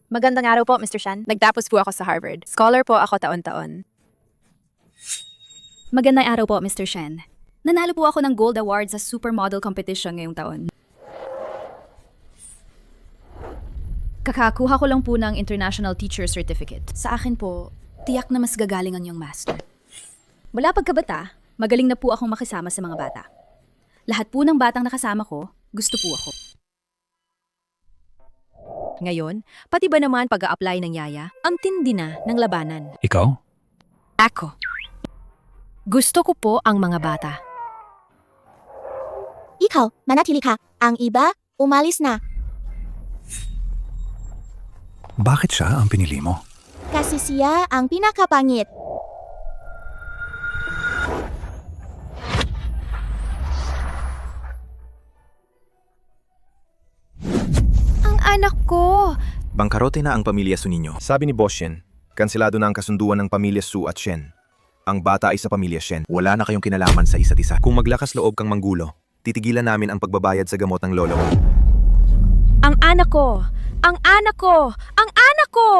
Magandang araw po, Mr. Shan. Nagtapos po ako sa Harvard. Scholar po ako taon-taon. Magandang araw po, Mr. Shen. Nanalo po ako ng Gold Award sa Supermodel Competition ngayong taon. Kakakuha ko lang po ng International Teacher Certificate. Sa akin po, tiyak na mas gagaling ang iyong master. Mula pagkabata, magaling na po akong makisama sa mga bata. Lahat po ng batang nakasama ko, gusto po ako. Ngayon, pati ba naman pag-a-apply ng yaya, ang tindi na ng labanan. Ikaw? Ako. Gusto ko po ang mga bata. Ikaw, manatili ka. Ang iba, umalis na. Bakit siya ang pinili mo? Kasi siya ang pinakapangit. Ang anak ko! Bangkarote na ang pamilya Su ninyo. Sabi ni Boss Shen, kanselado na ang kasunduan ng pamilya Su at Shen. Ang bata ay sa pamilya Shen. Wala na kayong kinalaman sa isa't isa. Kung maglakas loob kang manggulo, titigilan namin ang pagbabayad sa gamot ng lolo mo. Ang anak ko! Ang anak ko! Ang anak ko!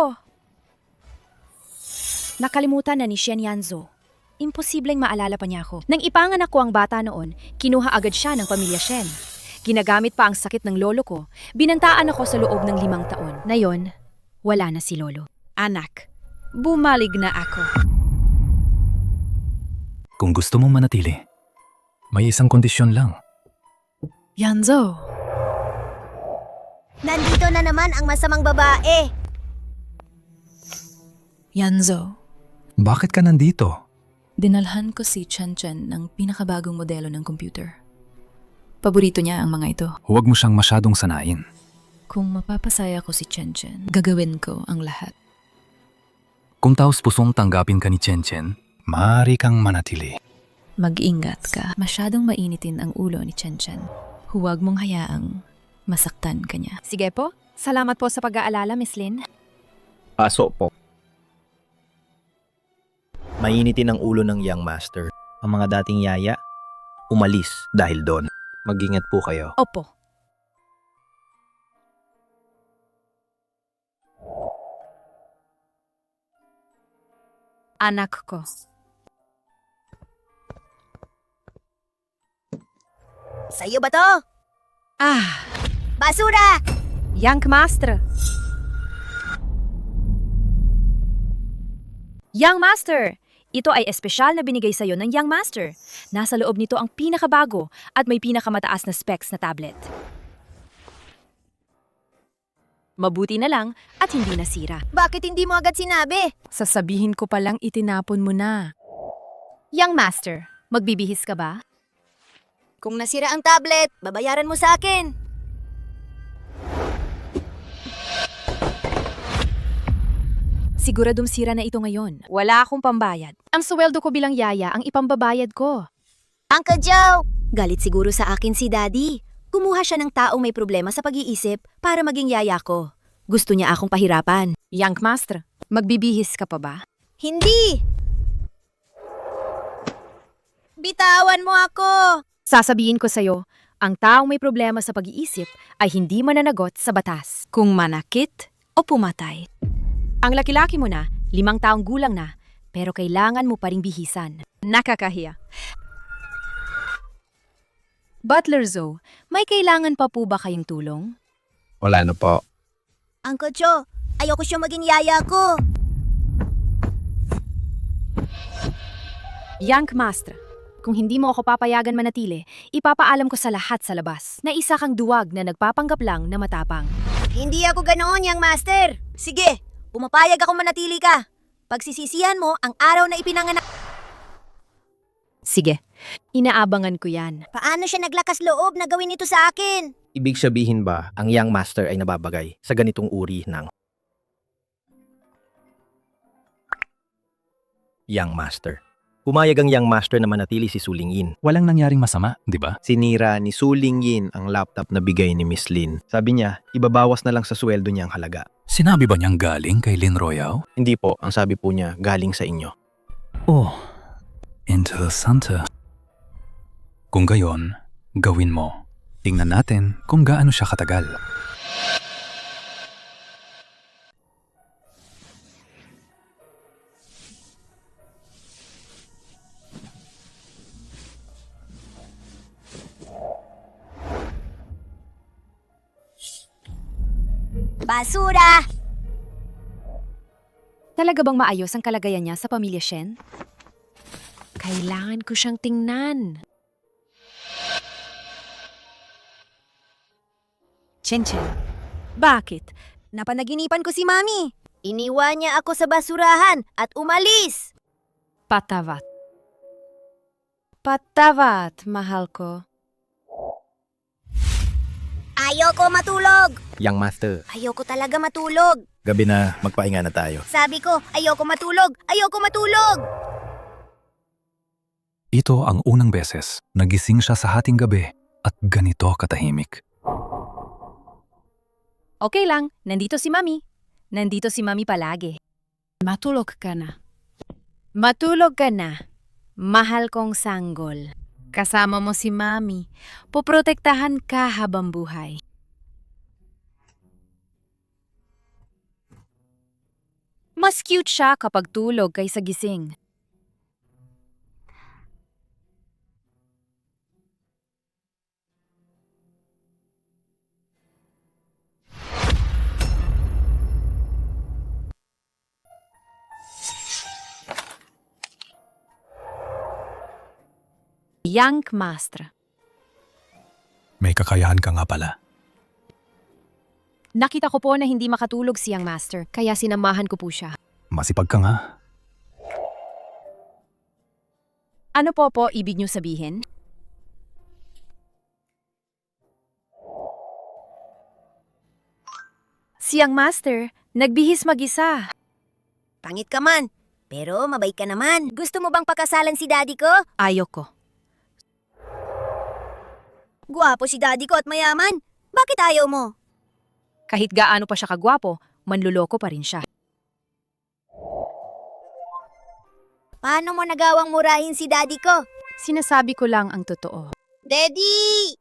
Nakalimutan na ni Shen Yanzo. Imposibleng maalala pa niya ako. Nang ipanganak ko ang bata noon, kinuha agad siya ng pamilya Shen. Ginagamit pa ang sakit ng lolo ko. Binantaan ako sa loob ng 5 taon. Ngayon, wala na si lolo. Anak, bumalig na ako. Kung gusto mong manatili, may isang kondisyon lang. Yanzo. Nandito na naman ang masamang babae. Yanzo, Bakit ka nandito? dinalhan ko si Chen Chen ng pinakabagong modelo ng computer. Paborito niya ang mga ito. Huwag mo siyang masyadong sanayin. Kung mapapasaya ko si Chen Chen, gagawin ko ang lahat. Kung taos-pusong tanggapin ka ni Chen Chen, maaari kang manatili. Mag-ingat ka. Masyadong mainitin ang ulo ni Chen Chen. Huwag mong hayaang masaktan ka niya. Sige po. Salamat po sa pag-aalala, Miss Lin. Aso po. Mainitin ang ulo ng young master. Ang mga dating yaya, umalis dahil doon. Mag-ingat po kayo. Opo. Anak ko. Sa'yo ba to? Ah, Basura! Young Master. Young Master! Ito ay espesyal na binigay sa'yo ng Young Master. Nasa loob nito ang pinakabago at may pinakamataas na specs na tablet. Mabuti na lang at hindi nasira. Bakit hindi mo agad sinabi? Sasabihin ko palang itinapon mo na. Young Master, magbibihis ka ba? Kung nasira ang tablet, babayaran mo sa akin. Siguradong sira na ito ngayon. Wala akong pambayad. Ang sweldo ko bilang yaya ang ipambabayad ko. Uncle Joe! Galit siguro sa akin si Daddy. Kumuha siya ng taong may problema sa pag-iisip para maging yaya ko. Gusto niya akong pahirapan. Young Master, magbibihis ka pa ba? Hindi! Bitawan mo ako! Sasabihin ko sa'yo, ang taong may problema sa pag-iisip ay hindi mananagot sa batas kung manakit o pumatay. Ang laki-laki mo na, 5 taong gulang na, pero kailangan mo pa ring bihisan. Nakakahiya. Butler Zoe, may kailangan pa po ba kayong tulong? Wala na po. Uncle Joe, ayoko siyang maging yaya ko. Young Master, kung hindi mo ako papayagan manatili, ipapaalam ko sa lahat sa labas na isa kang duwag na nagpapanggap lang na matapang. Hindi ako ganoon, Young Master. Sige, pumapayag ako manatili ka. Pagsisisihan mo ang araw na ipinanganak. Sige, inaabangan ko yan. Paano siya naglakas loob na gawin ito sa akin? Ibig sabihin ba, ang young master ay nababagay sa ganitong uri ng young master? Pumayag ang young master na manatili si Su Lingyin. Walang nangyaring masama, di ba? Sinira ni Su Lingyin ang laptop na bigay ni Miss Lin. Sabi niya, ibabawas na lang sa sweldo niya ang halaga. Sinabi ba niyang galing kay Lin Royao? Hindi po, ang sabi po niya, galing sa inyo. Oh, interessante. Kung gayon, gawin mo. Tingnan natin kung gaano siya katagal. Basura! Talaga bang maayos ang kalagayan niya sa pamilya Shen? Kailangan ko siyang tingnan. Chen. Bakit? Napanaginipan ko si Mami. Iniwan niya ako sa basurahan at umalis. Patavat. Patavat, mahal ko. Ayoko matulog. Young Master, Ayoko talaga matulog. gabi na, magpahinga na tayo. Sabi ko, ayoko matulog. Ayoko matulog. Ito ang unang beses nagising siya sa hating gabi at ganito katahimik. Okay lang, nandito si Mami. Nandito si Mami palagi. Matulog ka na. Matulog ka na. Mahal kong sanggol. Kasama mo si Mami. Poprotektahan ka habang buhay. Mas cute siya kapag tulog kaysa gising. Young Master. May kakayahan ka nga pala. Nakita ko po na hindi makatulog si Young Master, kaya sinamahan ko po siya. Masipag ka nga. Ano po ibig niyo sabihin? Si Young Master, nagbihis mag-isa. Pangit ka man. Pero mabait ka naman. Gusto mo bang pakasalan si daddy ko? Ayoko. Guwapo si daddy ko at mayaman. Bakit ayaw mo? Kahit gaano pa siya kagwapo, manluloko pa rin siya. Paano mo nagawang murahin si daddy ko? Sinasabi ko lang ang totoo. Daddy!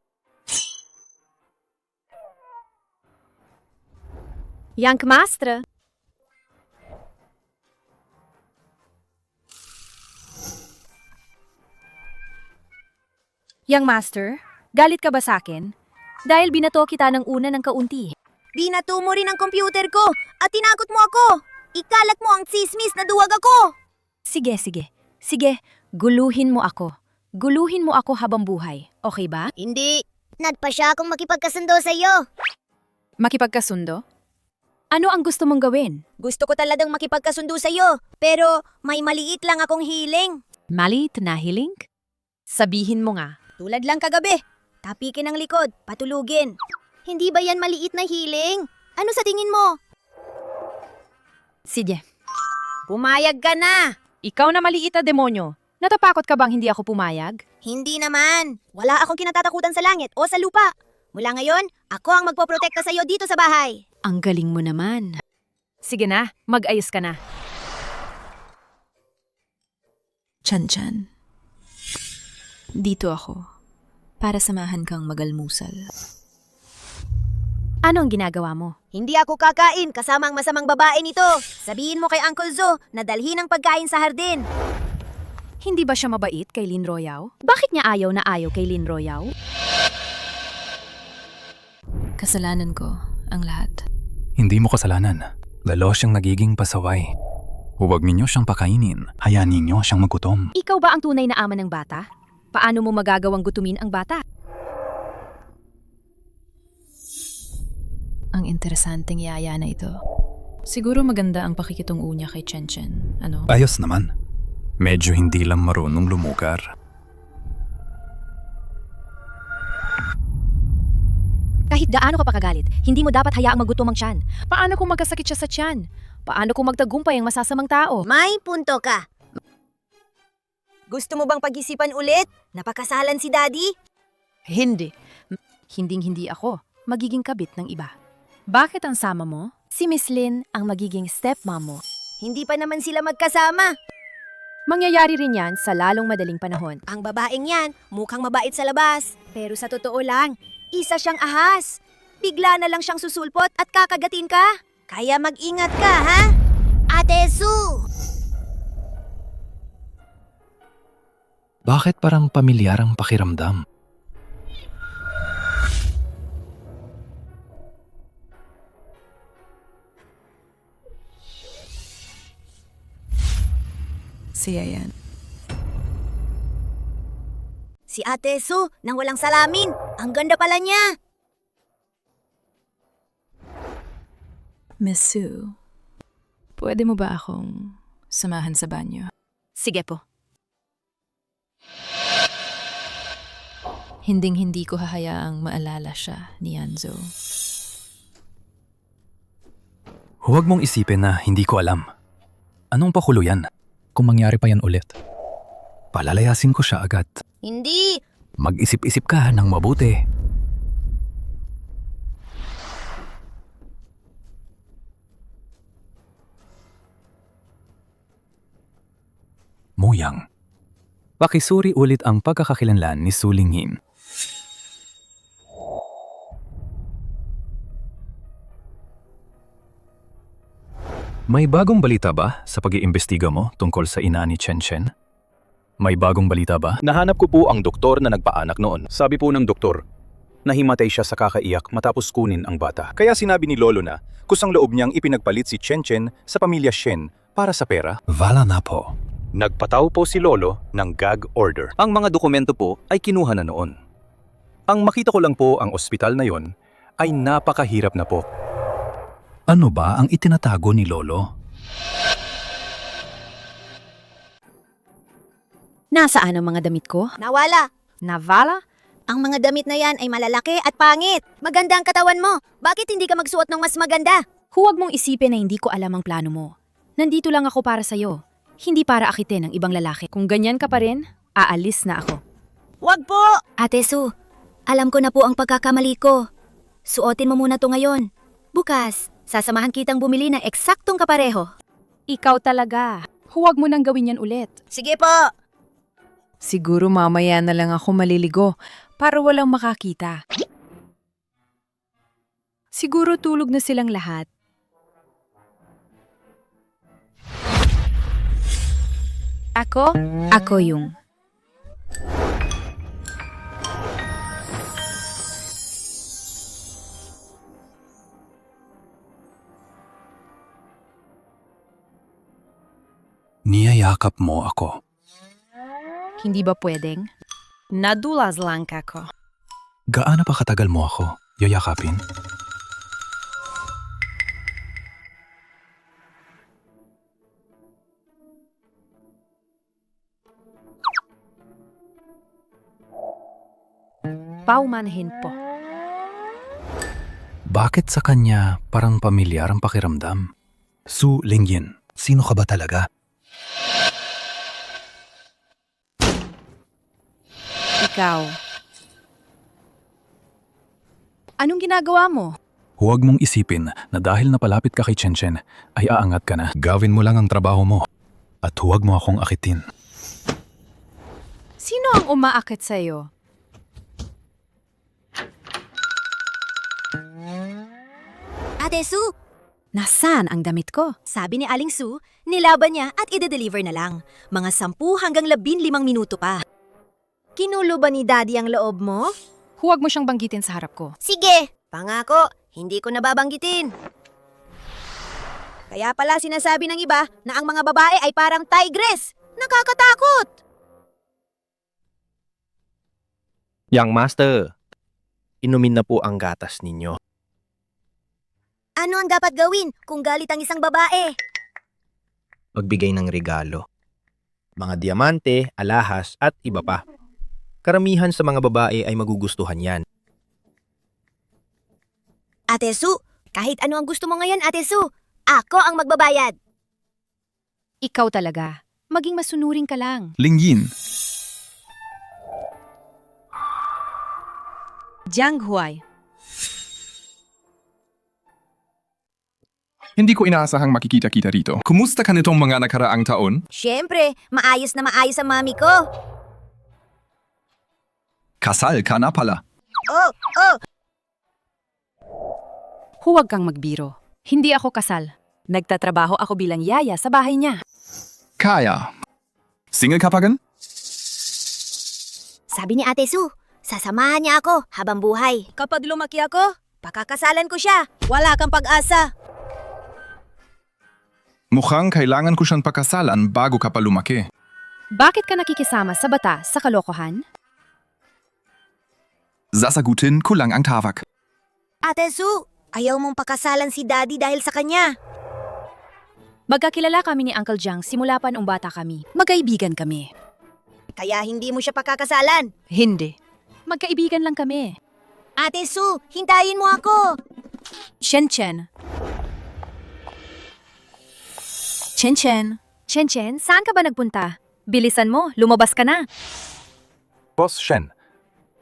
Young Master! Young Master, galit ka ba sa akin? Dahil binato kita ng una ng kaunti. Binato mo rin ang computer ko at tinakot mo ako. Ikalat mo ang tsismis na duwag ako. Sige, guluhin mo ako. Guluhin mo ako habang buhay. Okay ba? Hindi. Nagpa siya akong makipagkasundo sa iyo. Makipagkasundo? Ano ang gusto mong gawin? Gusto ko talagang makipagkasundo sa iyo, pero may maliit lang akong hiling. Maliit na hiling? Sabihin mo nga. Tulad lang kagabi. Tapikin ang likod, patulugin. Hindi ba yan maliit na hiling? Ano sa tingin mo? Sige. Pumayag ka na. Ikaw na maliit na demonyo. Natapakot ka bang hindi ako pumayag? Hindi naman. Wala akong kinatatakutan sa langit o sa lupa. Mula ngayon, ako ang magpoprotekta sa iyo dito sa bahay. Ang galing mo naman. Sige na, mag-ayos ka na. Chan. Dito ako para samahan kang magalmusal. Ano ang ginagawa mo? Hindi ako kakain kasama ang masamang babae nito. Sabihin mo kay Uncle Zo na dalhin ang pagkain sa hardin. Hindi ba siya mabait kay Lin Royao? Bakit niya ayaw na ayaw kay Lin Royao? Kasalanan ko ang lahat. Hindi mo kasalanan. Lalo siyang nagiging pasaway. Huwag ninyo siyang pakainin. Hayaan ninyo siyang magutom. Ikaw ba ang tunay na ama ng bata? Paano mo magagawang gutumin ang bata? Ang interesanteng yaya na ito. Siguro maganda ang pakikitungo niya kay Chen. Ano? Ayos naman. Medyo hindi lang marunong lumugar. Kahit gaano ka pa kagalit, hindi mo dapat hayaang magutom ang tiyan. Paano kung magkasakit siya sa tiyan? Paano kung magtagumpay ang masasamang tao? May punto ka. Gusto mo bang pag-isipan ulit? Napakasalan si Daddy? Hindi. Hinding-hindi ako magiging kabit ng iba. Bakit ang sama mo? Si Miss Lin ang magiging stepmom mo. Hindi pa naman sila magkasama. Mangyayari rin yan sa lalong madaling panahon. Ang babaeng yan, mukhang mabait sa labas. Pero sa totoo lang, isa siyang ahas. Bigla na lang siyang susulpot at kakagatin ka. Kaya mag-ingat ka, ha? Ate Sue! Bakit parang pamilyar ang pakiramdam? si Yayan. Si Ate Su, nang walang salamin. Ang ganda pala niya. Miss Sue, pwede mo ba akong samahan sa banyo? Sige po. Hinding-hindi ko hahayaang maalala siya ni Yanzo. Huwag mong isipin na hindi ko alam. Anong pakulo yan? Kung mangyari pa yan ulit, palalayasin ko siya agad. Hindi. Mag-isip-isip ka ng mabuti. Muyang. Pakisuri ulit ang pagkakakilanlan ni Su Lingyin. May bagong balita ba sa pag-iimbestiga mo tungkol sa ina ni Chen Chen? May bagong balita ba? Nahanap ko po ang doktor na nagpaanak noon. Sabi po ng doktor, nahimatay siya sa kakaiyak matapos kunin ang bata. Kaya sinabi ni Lolo na kusang loob niyang ipinagpalit si Chen Chen sa pamilya Shen para sa pera. Wala na po. Nagpataw po si Lolo ng gag order. Ang mga dokumento po ay kinuha na noon. Ang makita ko lang po ang ospital na yon ay napakahirap na po. Ano ba ang itinatago ni Lolo? Nasaan ang mga damit ko? Nawala. Navala? Ang mga damit na yan ay malalaki at pangit. Maganda ang katawan mo. Bakit hindi ka magsuot ng mas maganda? Huwag mong isipin na hindi ko alam ang plano mo. Nandito lang ako para sa'yo. Hindi para akitin ng ibang lalaki. Kung ganyan ka pa rin, aalis na ako. Wag po! Ate Su, alam ko na po ang pagkakamali ko. Suotin mo muna to ngayon. Bukas, sasamahan kitang bumili ng eksaktong kapareho. Ikaw talaga. Huwag mo nang gawin yan ulit. Sige po! Siguro mamaya na lang ako maliligo para walang makakita. Siguro tulog na silang lahat. Ako yung... Niyayakap mo ako. Hindi ba pwedeng? Nadulas lang ako. Gaano pa katagal mo ako yayakapin? Paumanhin po. Bakit sa kanya parang pamilyar ang pakiramdam? Su Lingyin, sino ka ba talaga? Ikaw. Anong ginagawa mo? Huwag mong isipin na dahil napalapit ka kay Chen Chen ay aangat ka na. Gawin mo lang ang trabaho mo at huwag mo akong akitin. Sino ang umaakit sa'yo? Ate Su, Nasaan ang damit ko? sabi ni Aling Su, nilaban niya at ide-deliver na lang. Mga 10 hanggang 15 minuto pa. Kinulo ba ni Daddy ang loob mo? Huwag mo siyang banggitin sa harap ko. Sige, pangako, hindi ko nababanggitin. Kaya pala sinasabi ng iba na ang mga babae ay parang tigress. Nakakatakot! Young Master, inumin na po ang gatas ninyo. Ano ang dapat gawin kung galit ang isang babae? Magbigay ng regalo. Mga diamante, alahas at iba pa. Karamihan sa mga babae ay magugustuhan yan. Ate Su, kahit ano ang gusto mo ngayon, Ate Su, ako ang magbabayad. Ikaw talaga. Maging masunuring ka lang. Lingyin, Jiang Huai. Hindi ko inaasahang makikita-kita rito. Kumusta ka nitong mga nakaraang taon? Siyempre, maayos na maayos ang mami ko. Kasal ka na pala. Oh, oh, Huwag kang magbiro. Hindi ako kasal. Nagtatrabaho ako bilang yaya sa bahay niya. Kaya. Single ka pa gan? sabi ni Ate Su, sasamahan niya ako habang buhay. Kapag lumaki ako, pakakasalan ko siya. Wala kang pag-asa. Mukhang kailangan ko siyang pakasalan bago ka pa lumaki. Bakit ka nakikisama sa bata sa kalokohan? Sasagutin ko lang ang tawag. Ate Sue, ayaw mong pakasalan si Daddy dahil sa kanya. Magkakilala kami ni Uncle Jiang simula pa noong bata kami. Magkaibigan kami. Kaya hindi mo siya pakakasalan. Hindi. Magkaibigan lang kami. Ate Sue, hintayin mo ako. Chen Chen. Chen Chen. Chen Chen, saan ka ba nagpunta? Bilisan mo, lumabas ka na. Boss Shen,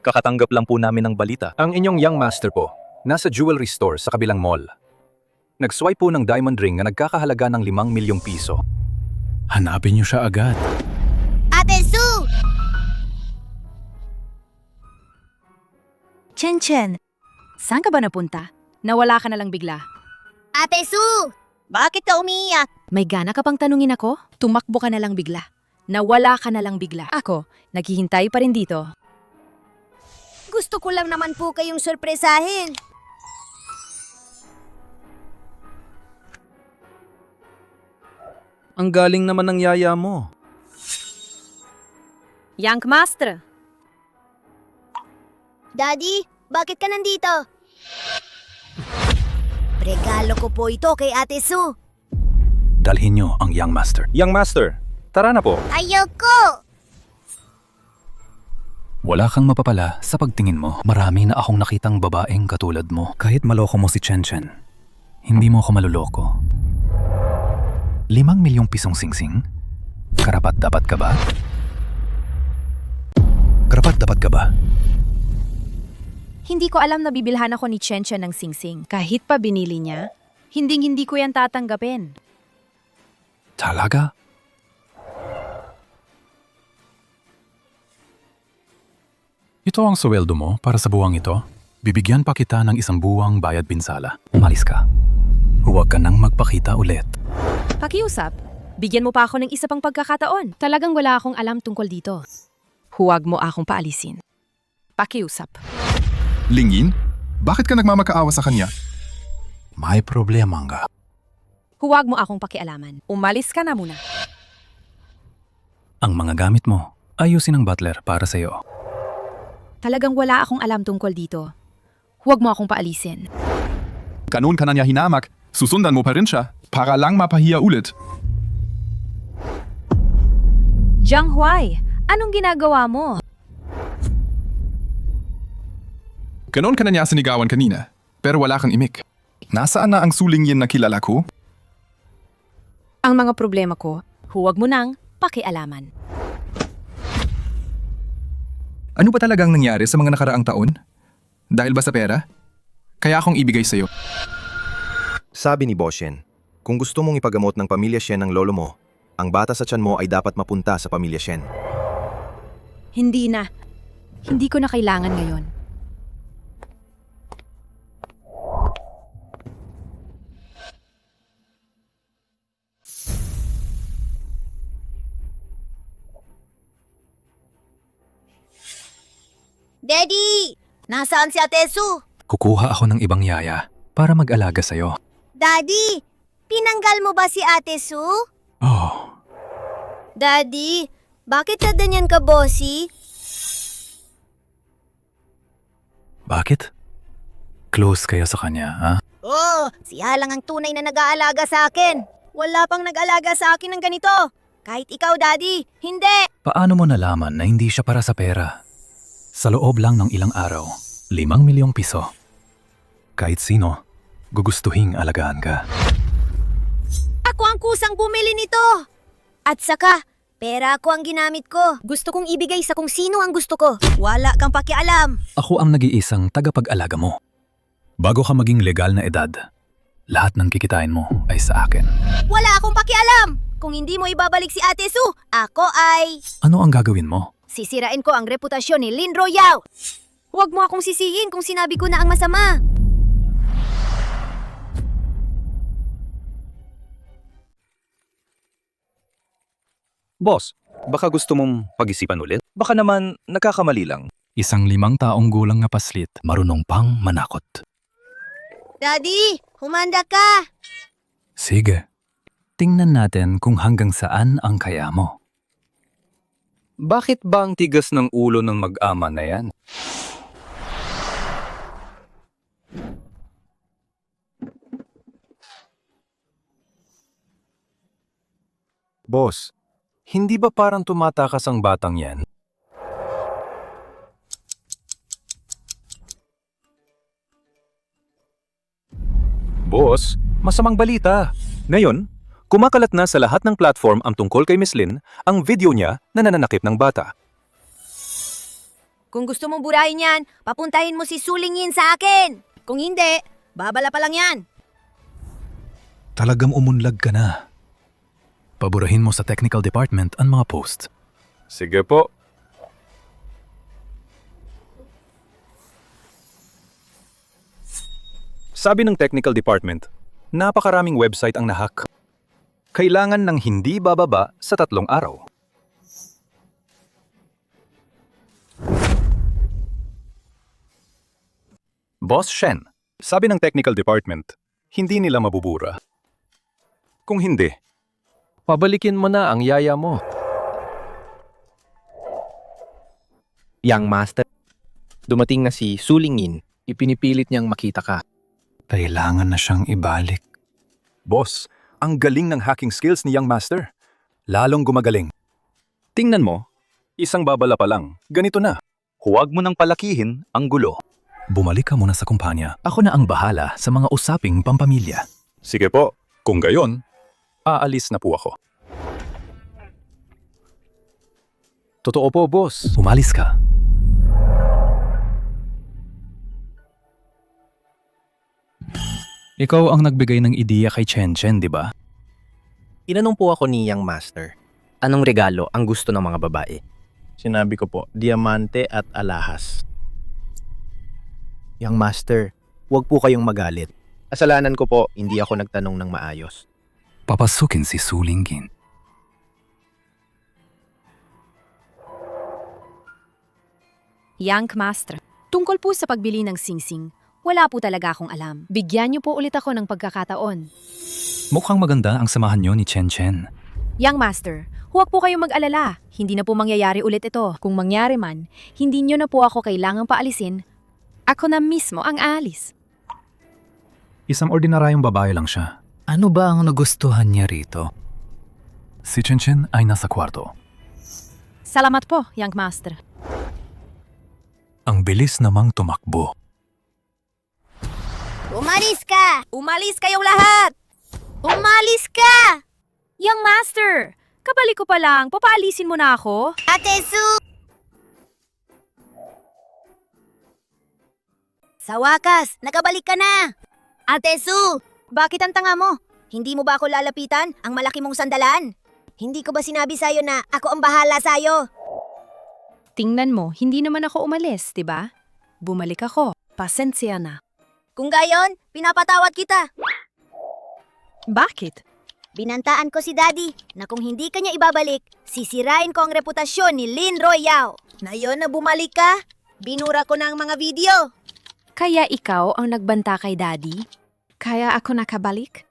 kakatanggap lang po namin ng balita. Ang inyong young master po, nasa jewelry store sa kabilang mall. Nag-swipe po ng diamond ring na nagkakahalaga ng 5 milyong piso. Hanapin niyo siya agad. Ate Sue! Chen Chen, saan ka ba napunta? Nawala ka na lang bigla. Ate Sue! Bakit ka umiiyak? May gana ka pang tanungin ako? Tumakbo ka na lang bigla. Nawala ka na lang bigla. Ako, naghihintay pa rin dito. Gusto ko lang naman po kayong sorpresahin. Ang galing naman ng yaya mo. Young Master, Daddy, bakit ka nandito? Regalo ko po ito kay Ate Sue. Dalhin niyo ang young master. Young master, tara na po. Ayoko! Wala kang mapapala sa pagtingin mo. Marami na akong nakitang babaeng katulad mo. Kahit maloko mo si Chen Chen, hindi mo ako maluloko. 5 milyong pisong singsing? Karapat-dapat ka ba? Karapat-dapat ka ba? hindi ko alam na bibilhan ako ni Chen Chen ng singsing. Kahit pa binili niya, hindi ko yan tatanggapin. Talaga? Ito ang sweldo mo para sa buwang ito. Bibigyan pa kita ng 1 buwang bayad pinsala. Umalis ka. Huwag ka nang magpakita ulit. Pakiusap, bigyan mo pa ako ng isa pang pagkakataon. Talagang wala akong alam tungkol dito. Huwag mo akong paalisin. Pakiusap. Lingyin, bakit ka nagmamakaawa sa kanya? May problema nga. Huwag mo akong pakialaman. Umalis ka na muna. Ang mga gamit mo, ayusin ng butler para sa'yo. Talagang wala akong alam tungkol dito. Huwag mo akong paalisin. Ganun ka na niya hinamak, susundan mo pa rin siya para lang mapahiya ulit. Jiang Huai, anong ginagawa mo? Ganun ka na niya sinigawan kanina, pero wala kang imik. Nasaan na ang sulingyin na kilala ko? Ang mga problema ko, huwag mo nang pakialaman. Ano ba talagang nangyari sa mga nakaraang taon? Dahil ba sa pera? Kaya akong ibigay sa'yo. Sabi ni Boshen, kung gusto mong ipagamot ng pamilya Shen ng lolo mo, ang bata sa tiyan mo ay dapat mapunta sa pamilya Shen. Hindi na. Hindi ko na kailangan ngayon. Daddy! Nasaan si Ate Sue? Kukuha ako ng ibang yaya para mag-alaga sa'yo. Daddy! Pinanggal mo ba si Ate Sue? Oh, Daddy, bakit na ganyan ka, bossy? bakit? Close kayo sa kanya, ha? Oh, siya lang ang tunay na nag-aalaga sa akin. Wala pang nag-aalaga sa akin ng ganito. Kahit ikaw, Daddy, hindi. Paano mo nalaman na hindi siya para sa pera? Sa loob lang ng ilang araw, 5 milyong piso. Kahit sino, gugustuhing alagaan ka. Ako ang kusang bumili nito. At saka, pera ako ang ginamit ko. Gusto kong ibigay sa kung sino ang gusto ko. Wala kang pakialam. Ako ang nag-iisang tagapag-alaga mo. Bago ka maging legal na edad, lahat ng kikitain mo ay sa akin. Wala akong pakialam. Kung hindi mo ibabalik si Ate Sue, ako ay... Ano ang gagawin mo? Sisirain ko ang reputasyon ni Lin Royale. Huwag mo akong sisihin kung sinabi ko na ang masama. Boss, baka gusto mong pag-isipan ulit? Baka naman nagkakamali lang. 1 5 taong gulang na paslit, marunong pang manakot. Daddy, humanda ka. Sige, tingnan natin kung hanggang saan ang kaya mo. Bakit ba ang tigas ng ulo ng mag-ama na yan? Boss, hindi ba parang tumatakas ang batang yan? Boss, masamang balita. Ngayon, kumakalat na sa lahat ng platform ang tungkol kay Miss Lin ang video niya na nananakip ng bata. Kung gusto mong burahin yan, papuntahin mo si Sulingin sa akin. Kung hindi, babala pa lang yan. Talagang umunlag ka na. Paburahin mo sa technical department ang mga posts. Sige po. Sabi ng technical department, napakaraming website ang nahack. Kailangan ng hindi bababa sa 3 araw. Boss Shen, sabi ng technical department, hindi nila mabubura. Kung hindi, pabalikin mo na ang yaya mo. Young Master, dumating na si Sulingin. Ipinipilit niyang makita ka. Kailangan na siyang ibalik. Boss, ang galing ng hacking skills ni Young Master. Lalong gumagaling. Tingnan mo, isang babala pa lang, ganito na. Huwag mo nang palakihin ang gulo. Bumalik ka muna sa kumpanya. Ako na ang bahala sa mga usaping pampamilya. Sige po, kung gayon, aalis na po ako. Totoo po, boss. Umalis ka. Ikaw ang nagbigay ng ideya kay Chen Chen, di ba? Tinanong po ako ni Young Master, anong regalo ang gusto ng mga babae? Sinabi ko po, diamante at alahas. Young Master, huwag po kayong magalit. Kasalanan ko po, hindi ako nagtanong ng maayos. Papasukin si Sulingin. Young Master, tungkol po sa pagbili ng singsing, wala po talaga akong alam. Bigyan niyo po ulit ako ng pagkakataon. Mukhang maganda ang samahan niyo ni Chen Chen. Young Master, huwag po kayong mag-alala. Hindi na po mangyayari ulit ito. Kung mangyari man, hindi niyo na po ako kailangang paalisin. Ako na mismo ang aalis. Isang ordinaryong babae lang siya. Ano ba ang nagustuhan niya rito? Si Chen Chen ay nasa kwarto. Salamat po, Young Master. Ang bilis namang tumakbo. Umalis ka! Umalis kayong lahat! Umalis ka! Young Master, kabalik ko pa lang. Papaalisin mo na ako. Ate Su! Sa wakas, nakabalik ka na! Ate Su! Bakit ang tanga mo? Hindi mo ba ako lalapitan ang malaki mong sandalan? Hindi ko ba sinabi sa'yo na ako ang bahala sa'yo? Tingnan mo, hindi naman ako umalis, di ba? Bumalik ako. Pasensya na. Kung gayon, pinapatawad kita. Bakit? Binantaan ko si Daddy na kung hindi kanya ibabalik, sisirain ko ang reputasyon ni Lin Royao. Ngayon na bumalik ka, binura ko na ang mga video. Kaya ikaw ang nagbanta kay Daddy? Kaya ako nakabalik?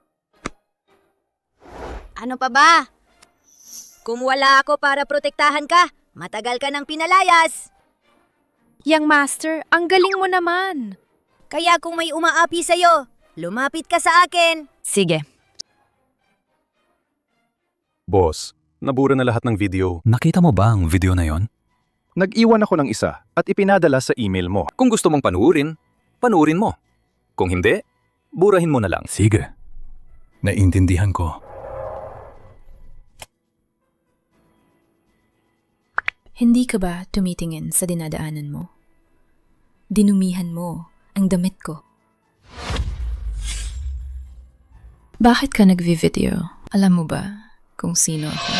Ano pa ba? Kung wala ako para protektahan ka, matagal ka nang pinalayas. Young Master, ang galing mo naman. Kaya kung may umaapi sa'yo, lumapit ka sa akin. Sige. Boss, nabura na lahat ng video. Nakita mo ba ang video na yon? Nag-iwan ako ng isa at ipinadala sa email mo. Kung gusto mong panuurin, panuurin mo. Kung hindi, burahin mo na lang. Sige. Naintindihan ko. Hindi ka ba tumitingin sa dinadaanan mo? Dinumihan mo ang damit ko. Bakit ka nagvi-video? Alam mo ba kung sino ako?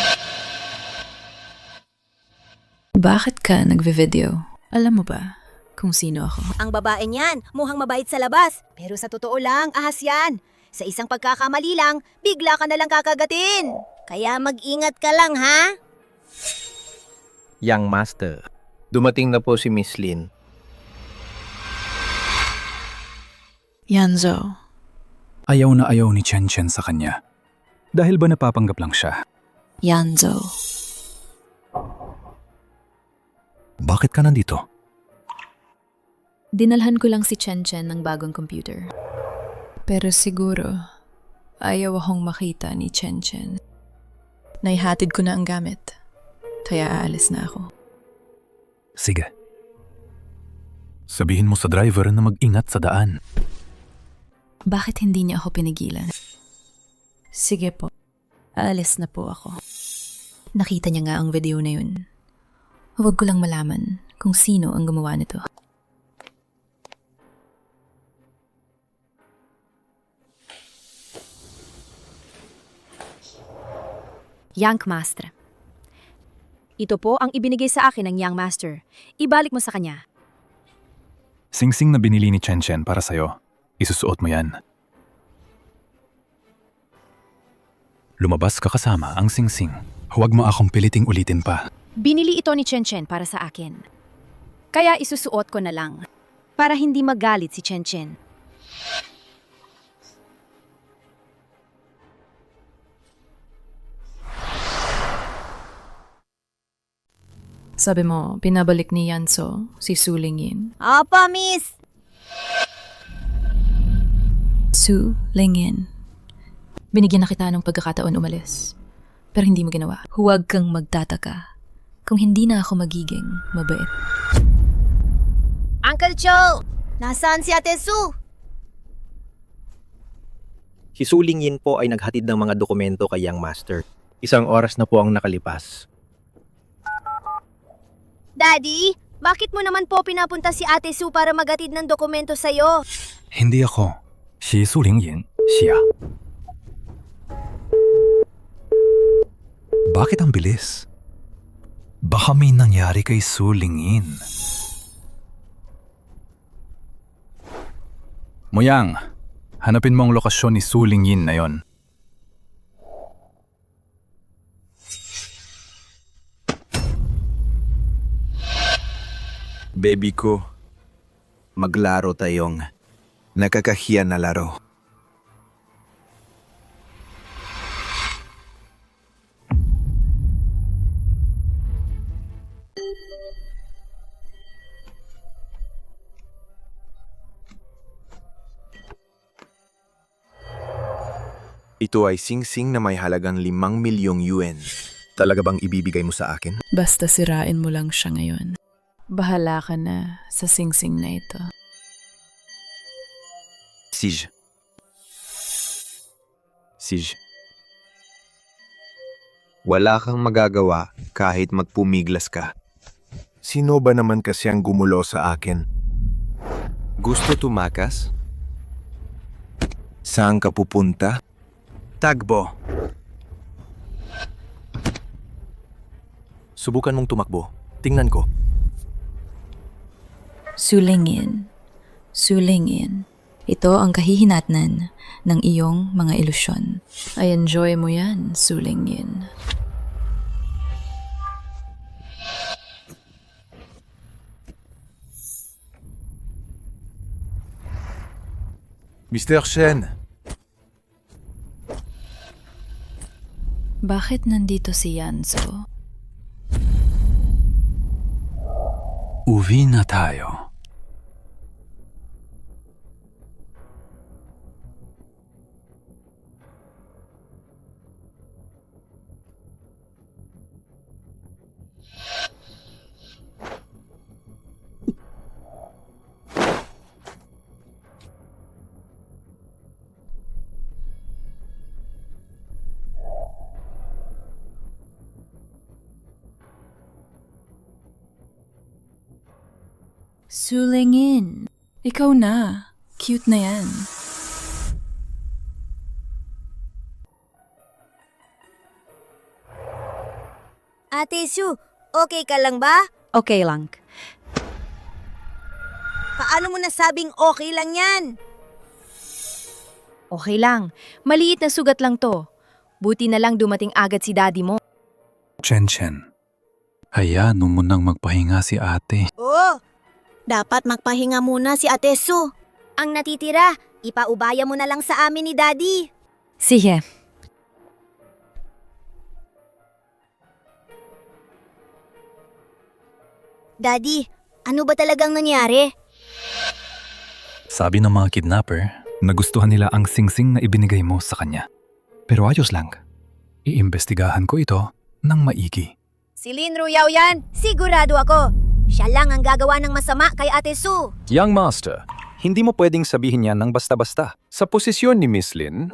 Bakit ka nagvi-video? Alam mo ba kung sino ako? Ang babae niyan, mukhang mabait sa labas. Pero sa totoo lang, ahas yan. Sa isang pagkakamali lang, bigla ka na lang kakagatin. Kaya mag-ingat ka lang, ha? Young Master, dumating na po si Miss Lin. Yanzo, Ayaw na ayaw ni Chen Chen sa kanya. Dahil ba napapanggap lang siya? Yanzo. Bakit ka nandito? Dinalhan ko lang si Chen Chen ng bagong computer. Pero siguro, ayaw akong makita ni Chen Chen. Naihatid ko na ang gamit, kaya aalis na ako. Sige. Sabihin mo sa driver na mag-ingat sa daan. Bakit hindi niya ako pinigilan? Sige po, aalis na po ako. Nakita niya nga ang video na yun. Huwag ko lang malaman kung sino ang gumawa nito. Young Master. Ito po ang ibinigay sa akin ng Young Master. Ibalik mo sa kanya. Singsing na binili ni Chen Chen para sa'yo. Isusuot mo yan. Lumabas ka kasama ang singsing. Huwag mo akong piliting ulitin pa. Binili ito ni Chen Chen para sa akin. Kaya isusuot ko na lang. Para hindi magalit si Chen Chen. Sabi mo, pinabalik ni Yanso si Su Lingyin. Apa, miss? Su Lingyin. Binigyan na kita ng pagkakataon umalis. Pero hindi mo ginawa. Huwag kang magtataka kung hindi na ako magiging mabait. Uncle Cho, nasaan si Ate Su? Si Su Lingyin po ay naghatid ng mga dokumento kay Young Master. 1 oras na po ang nakalipas. Daddy, bakit mo naman po pinapunta si Ate Su para magatid ng dokumento sa'yo? Hindi ako. Si Su Lingyin. Siya. Bakit ang bilis? Baka may nangyari kay Su Lingyin. Muyang, hanapin mo ang lokasyon ni Su Lingyin na yon. Baby ko, maglaro tayong nakakahiya na laro. Ito ay singsing na may halagang 5 milyong yuan. Talaga bang ibibigay mo sa akin? Basta sirain mo lang siya ngayon. Bahala ka na sa singsing na ito. Sige. Sige. Wala kang magagawa kahit magpumiglas ka. Sino ba naman kasi ang gumulo sa akin? Gusto tumakas? Saan ka pupunta? Tagbo. Subukan mong tumakbo. Tingnan ko. Su Lingyin. Su Lingyin. Ito ang kahihinatnan ng iyong mga ilusyon. I enjoy mo yan, Su Lingyin. Mr. Shen, Bakit nandito si Yanso? Uwi na tayo. Su Lingyin. Ikaw na. Cute na yan. Ate Su, okay ka lang ba? Okay lang. Paano mo nasabing okay lang yan? Okay lang. Maliit na sugat lang to. Buti na lang dumating agad si daddy mo. Chen Chen, hayaan mo nang magpahinga si ate. Oo, dapat magpahinga muna si Ate Su. Ang natitira, ipaubaya mo na lang sa amin ni Daddy. Sige. Daddy, ano ba talagang nangyari? Sabi ng mga kidnapper, nagustuhan nila ang singsing na ibinigay mo sa kanya. Pero ayos lang. Iimbestigahan ko ito ng maigi. Si Lin Ruyaw yan! Sigurado ako! Siya lang ang gagawa ng masama kay Ate Sue! Young Master, hindi mo pwedeng sabihin yan ng basta-basta. Sa posisyon ni Miss Lin,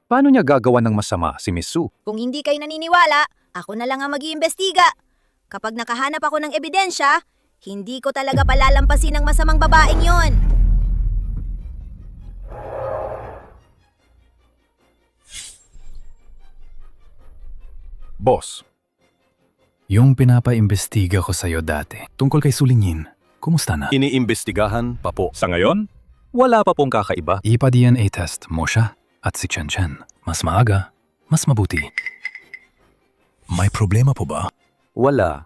paano niya gagawa ng masama si Miss Sue? Kung hindi kayo naniniwala, ako na lang ang mag-iimbestiga. Kapag nakahanap ako ng ebidensya, hindi ko talaga palalampasin ang masamang babaeng yon. Boss, Yung pinapaimbestiga ko sa'yo dati, tungkol kay Sulingin, kumusta na? iniimbestigahan pa po. Sa ngayon, wala pa pong kakaiba. Ipa-DNA test mo siya at si Chen Chen. Mas maaga, mas mabuti. May problema po ba? Wala.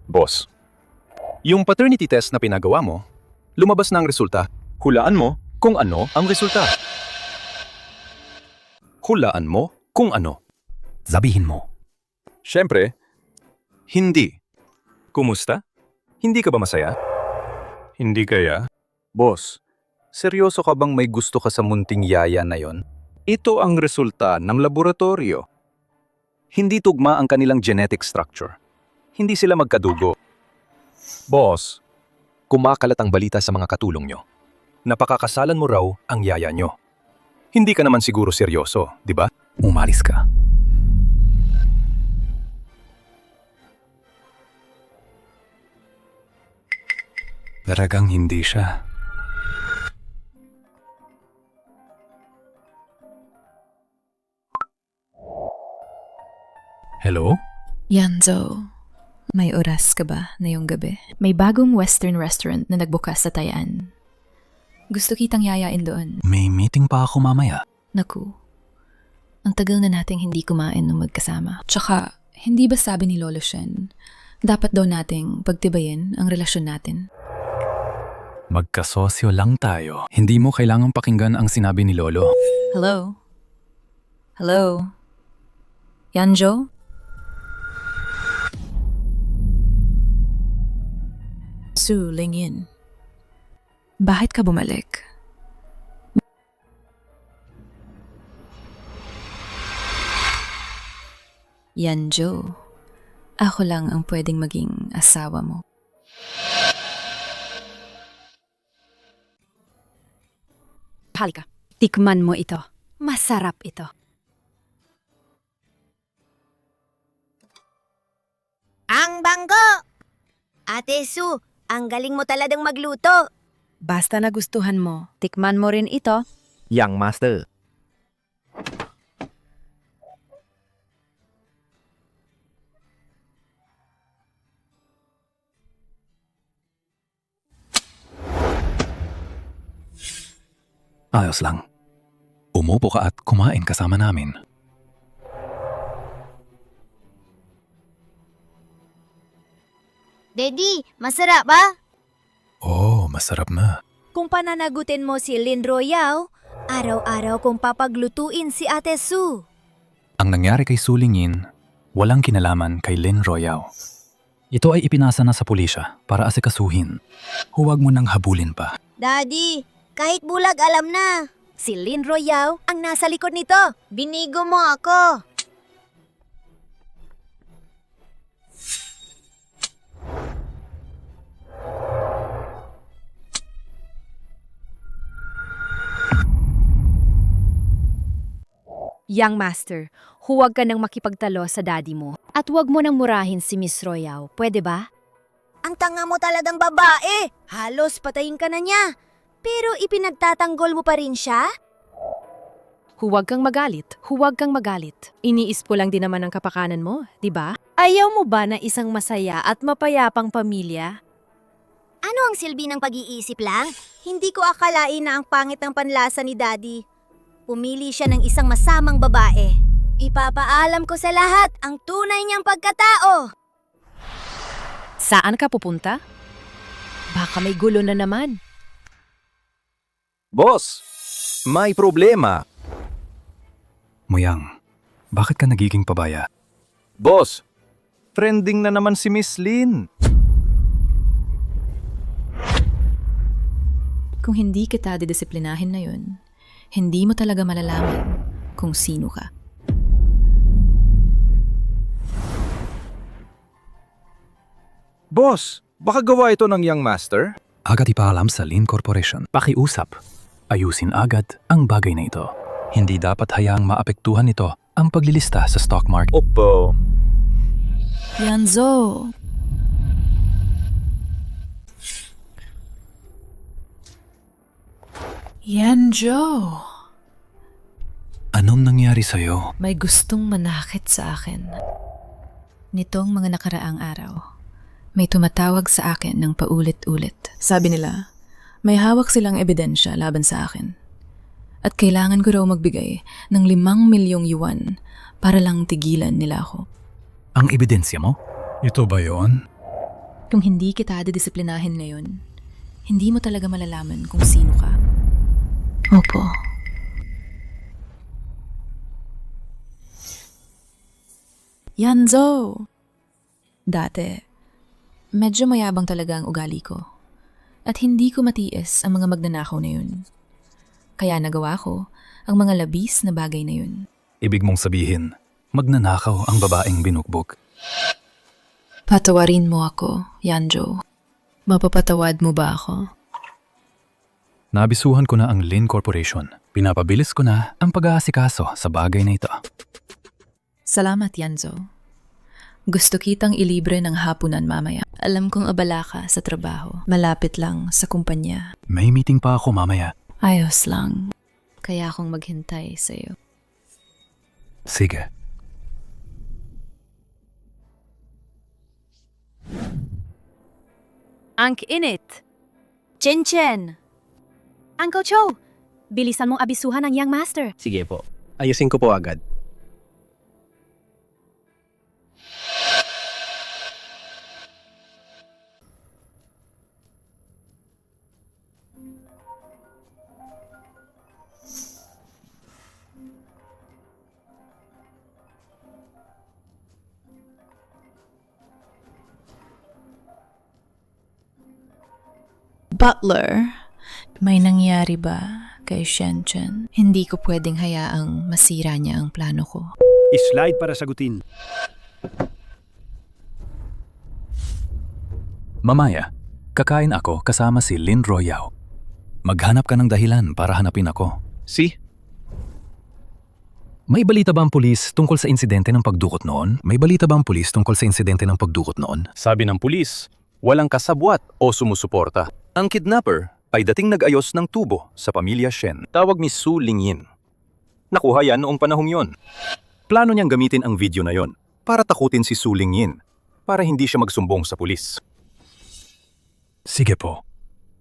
Boss, yung paternity test na pinagawa mo, lumabas na ang resulta. Hulaan mo kung ano ang resulta. Hulaan mo kung ano. Sabihin mo. Siyempre, hindi. Kumusta? Hindi ka ba masaya? Hindi kaya? Boss, seryoso ka bang may gusto ka sa munting yaya na yon? Ito ang resulta ng laboratorio. Hindi tugma ang kanilang genetic structure. Hindi sila magkadugo. Boss, kumakalat ang balita sa mga katulong nyo. Napakakasalan mo raw ang yaya nyo. Hindi ka naman siguro seryoso, di ba? Umalis ka. Talagang hindi siya. Hello? Yanzo, may oras ka ba ngayong gabi? May bagong western restaurant na nagbukas sa Tayaan. Gusto kitang yayain doon. May meeting pa ako mamaya. Naku, ang tagal na nating hindi kumain nung magkasama. Tsaka, hindi ba sabi ni Lolo Shen, dapat daw nating pagtibayin ang relasyon natin? Magkasosyo lang tayo. Hindi mo kailangang pakinggan ang sinabi ni Lolo. Hello? Hello? Yanjo? Su Lingyin. Bakit ka bumalik? Yanjo, ako lang ang pwedeng maging asawa mo. Halika, tikman mo ito. Masarap ito. Ang banggo! Ate Sue, ang galing mo talagang magluto. Basta nagustuhan mo, tikman mo rin ito. Young Master. Ayos lang. Umupo ka at kumain kasama namin. Daddy, masarap ba? Oh, masarap na. Kung pananagutin mo si Lin Royao, araw-araw kong papaglutuin si Ate Sue. Ang nangyari kay Sulingin, walang kinalaman kay Lin Royao. Ito ay ipinasa na sa pulisya para asikasuhin. Huwag mo nang habulin pa. Daddy, kahit bulag alam na. Si Lin Royao ang nasa likod nito. Binigo mo ako. Young Master, huwag ka nang makipagtalo sa daddy mo. At huwag mo nang murahin si Miss Royao, pwede ba? Ang tanga mo talagang babae. Halos patayin ka na niya. Pero ipinagtatanggol mo pa rin siya? Huwag kang magalit, huwag kang magalit. Iniispo lang din naman ang kapakanan mo, di ba? Ayaw mo ba na isang masaya at mapayapang pamilya? Ano ang silbi ng pag-iisip lang? Hindi ko akalain na ang pangit ng panlasa ni Daddy. Pumili siya ng isang masamang babae. Ipapaalam ko sa lahat ang tunay niyang pagkatao. Saan ka pupunta? Baka may gulo na naman. Boss, may problema. Muyang, bakit ka nagiging pabaya? Boss, trending na naman si Miss Lin. Kung hindi kita didisiplinahin na yun, hindi mo talaga malalaman kung sino ka. Boss, baka gawa ito ng Young Master? Agad ipaalam sa Lin Corporation. Pakiusap. Ayusin agad ang bagay na ito. Hindi dapat hayaang maapektuhan nito ang paglilista sa stock market. Opo. Yanzo! Yanjo! Anong nangyari sa'yo? May gustong manakit sa akin. Nitong mga nakaraang araw, may tumatawag sa akin ng paulit-ulit. Sabi nila, may hawak silang ebidensya laban sa akin. At kailangan ko raw magbigay ng 5 milyong yuan para lang tigilan nila ako. Ang ebidensya mo? Ito ba yon? Kung hindi kita didisiplinahin ngayon, hindi mo talaga malalaman kung sino ka. Opo. Yanzo! Dati, medyo mayabang talaga ang ugali ko. At hindi ko matiis ang mga magnanakaw na yun. Kaya nagawa ko ang mga labis na bagay na yun. Ibig mong sabihin, magnanakaw ang babaeng binugbog. Patawarin mo ako, Yanjo. Mapapatawad mo ba ako? Nabisuhan ko na ang Lin Corporation. Pinapabilis ko na ang pag-aasikaso sa bagay na ito. Salamat, Yanzo. Gusto kitang ilibre ng hapunan mamaya. Alam kong abala ka sa trabaho. Malapit lang sa kumpanya. May meeting pa ako mamaya. Ayos lang. Kaya akong maghintay sa'yo. Sige. Ang init! Chen! Uncle Cho, bilisan mong abisuhan ang Young Master. Sige po. Ayusin ko po agad. Butler, may nangyari ba kay Shenzhen? Hindi ko pwedeng hayaang masira niya ang plano ko. I-slide para sagutin. Mamaya, kakain ako kasama si Lin Royao. Maghanap ka ng dahilan para hanapin ako. Si? May balita ba ang pulis tungkol sa insidente ng pagdukot noon? May balita ba ang pulis tungkol sa insidente ng pagdukot noon? Sabi ng pulis, walang kasabwat o sumusuporta. Ang kidnapper ay dating nag-ayos ng tubo sa pamilya Shen. Tawag ni Su Lingyin. Nakuha yan noong panahong yon. Plano niyang gamitin ang video na yon para takutin si Su Lingyin para hindi siya magsumbong sa pulis. Sige po.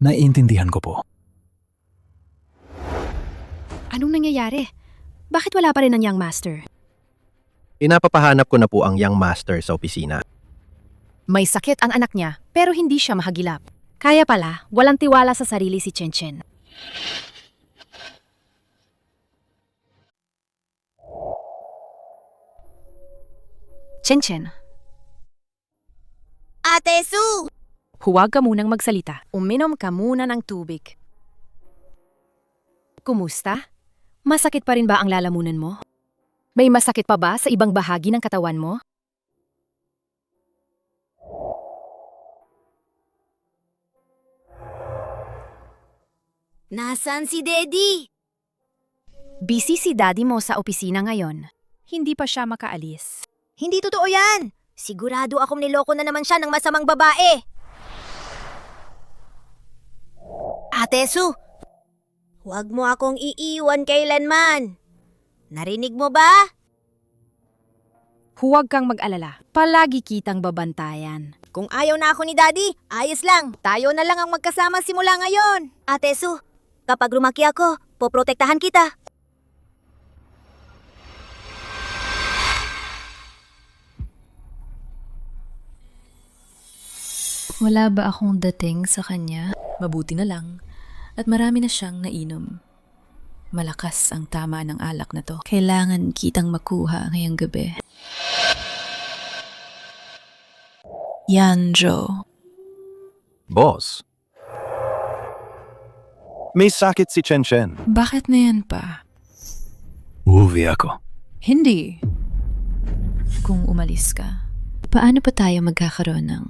Naiintindihan ko po. Anong nangyayari? Bakit wala pa rin ang Young Master? Inapapahanap ko na po ang Young Master sa opisina. May sakit ang anak niya, pero hindi siya mahagilap. Kaya pala, walang tiwala sa sarili si Chen. Chen, Ate Su! huwag ka munang magsalita. Uminom ka muna ng tubig. Kumusta? Masakit pa rin ba ang lalamunan mo? May masakit pa ba sa ibang bahagi ng katawan mo? Nasaan si Daddy? Busy si daddy mo sa opisina ngayon. Hindi pa siya makaalis. Hindi totoo yan! Sigurado akong niloko na naman siya ng masamang babae. Ate Su, huwag mo akong iiwan kailanman. Narinig mo ba? Huwag kang mag-alala. Palagi kitang babantayan. Kung ayaw na ako ni Daddy, ayos lang. Tayo na lang ang magkasama simula ngayon. Ate Su, kapag lumaki ako, poprotektahan kita. Wala ba akong dating sa kanya? Mabuti na lang. At marami na siyang nainom. Malakas ang tama ng alak na to. Kailangan kitang makuha ngayong gabi. Yanjo. Boss. May sakit si Chen. Bakit na yan pa? Uwi ako. Hindi. Kung umalis ka, paano pa tayo magkakaroon ng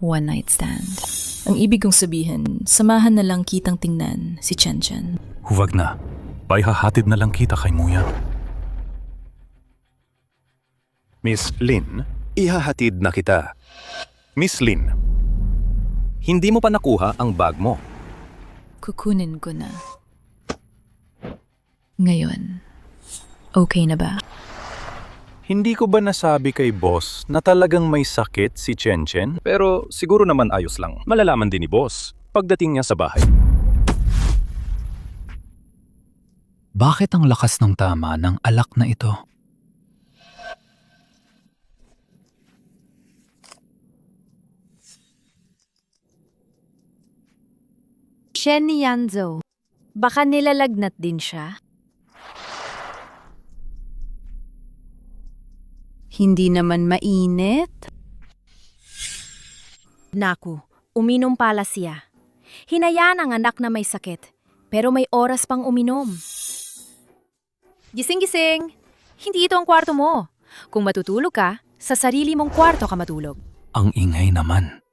one night stand? Ang ibig kong sabihin, samahan na lang kitang tingnan si Chen. Huwag na. Paihahatid na lang kita kay Muya. Miss Lin, ihahatid na kita. Miss Lin, hindi mo pa nakuha ang bag mo. Kukunin ko na. Ngayon, okay na ba? Hindi ko ba nasabi kay boss na talagang may sakit si Chen? Pero siguro naman ayos lang. Malalaman din ni boss pagdating niya sa bahay. Bakit ang lakas ng tama ng alak na ito? Shen Yanzo. Baka nilalagnat din siya. Hindi naman mainit. Naku, uminom pala siya. Hinayaan ang anak na may sakit, pero may oras pang uminom. Gising-gising! Hindi ito ang kwarto mo. Kung matutulog ka, sa sarili mong kwarto ka matulog. Ang ingay naman.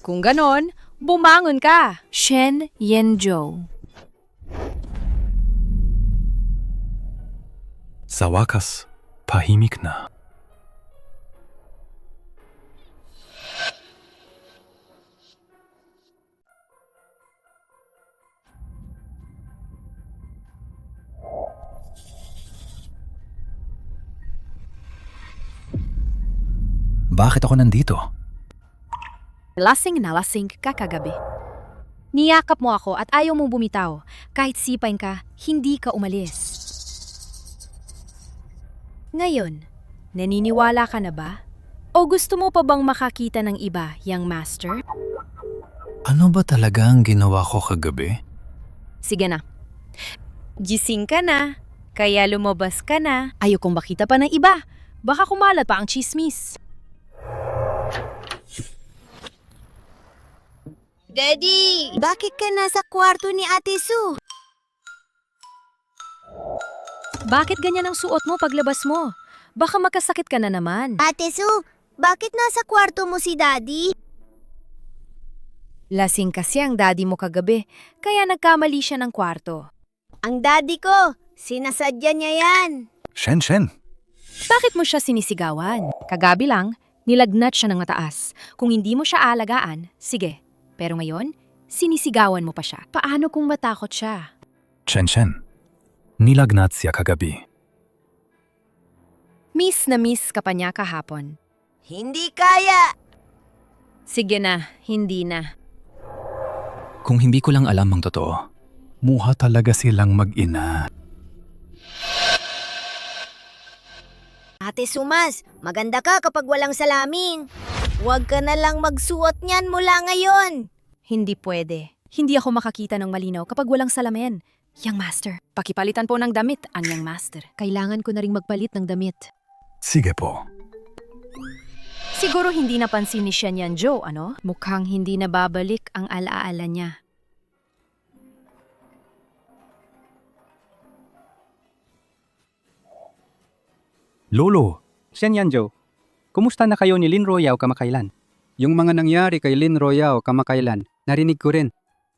Kung ganon, bumangon ka! Shen Yanzhou. Sa wakas, tahimik na. Bakit ako nandito? Lasing na lasing ka kagabi. Niyakap mo ako at ayaw mong bumitaw. Kahit sipain ka, hindi ka umalis. Ngayon, naniniwala ka na ba? O gusto mo pa bang makakita ng iba, young master? Ano ba talaga ang ginawa ko kagabi? Sige na. Gising ka na, kaya lumabas ka na. Ayokong makita pa ng iba. Baka kumalat pa ang chismis. Daddy! Bakit ka nasa kwarto ni Ate Su? Bakit ganyan ang suot mo paglabas mo? Baka makasakit ka na naman. Ate Su, bakit nasa kwarto mo si Daddy? Lasing kasi ang daddy mo kagabi, kaya nagkamali siya ng kwarto. Ang daddy ko, sinasadya niya yan. Shen. Bakit mo siya sinisigawan? Kagabi lang, nilagnat siya ng mataas. Kung hindi mo siya alagaan, sige. Pero ngayon, sinisigawan mo pa siya. Paano kung matakot siya? Chen, nilagnat siya kagabi. Miss na miss ka pa niya kahapon. Hindi kaya. Sige na, hindi na. Kung hindi ko lang alam ang totoo, muha talaga silang mag-ina. Ate Sumas, maganda ka kapag walang salamin. Huwag ka na lang magsuot niyan mula ngayon. Hindi pwede. Hindi ako makakita ng malinaw kapag walang salamin. Young master, pakipalitan po ng damit ang young master. Kailangan ko na ring magpalit ng damit. Sige po. Siguro hindi napansin ni Shen Yanzhou, ano? Mukhang hindi na babalik ang alaala niya. Lolo, Shen Yanzhou, kumusta na kayo ni Lin Royao kamakailan? Yung mga nangyari kay Lin Royao kamakailan, narinig ko rin.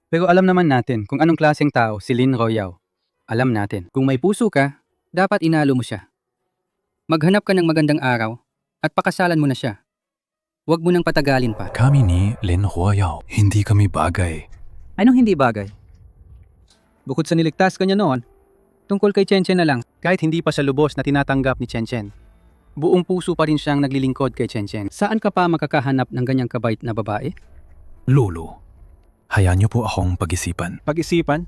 Pero alam naman natin kung anong klaseng tao si Lin Royao. Alam natin, kung may puso ka, dapat inalo mo siya. Maghanap ka ng magandang araw at pakasalan mo na siya. Huwag mo nang patagalin pa. kami ni Lin Royao, hindi kami bagay. Anong hindi bagay? Bukod sa niligtas kanya noon, tungkol kay Chen na lang, kahit hindi pa sa lubos na tinatanggap ni Chen. Buong puso pa rin siyang naglilingkod kay Chen. Saan ka pa makakahanap ng ganyang kabait na babae? Lolo, hayaan niyo po akong pag-isipan. Pag-isipan?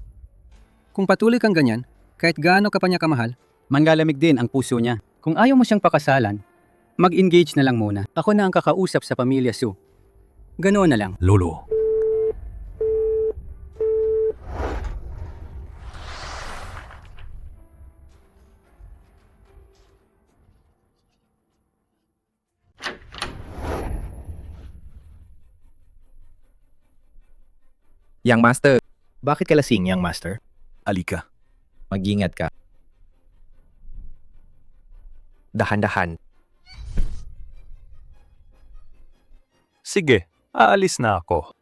Kung patuloy kang ganyan, kahit gaano ka pa niya kamahal, manlalamig din ang puso niya. Kung ayaw mo siyang pakasalan, mag-engage na lang muna. Ako na ang kakausap sa pamilya Su. Ganoon na lang. Lolo, Young Master. Bakit ka lasing, Young Master? Alika. Mag-ingat ka. Dahan-dahan. Sige, aalis na ako.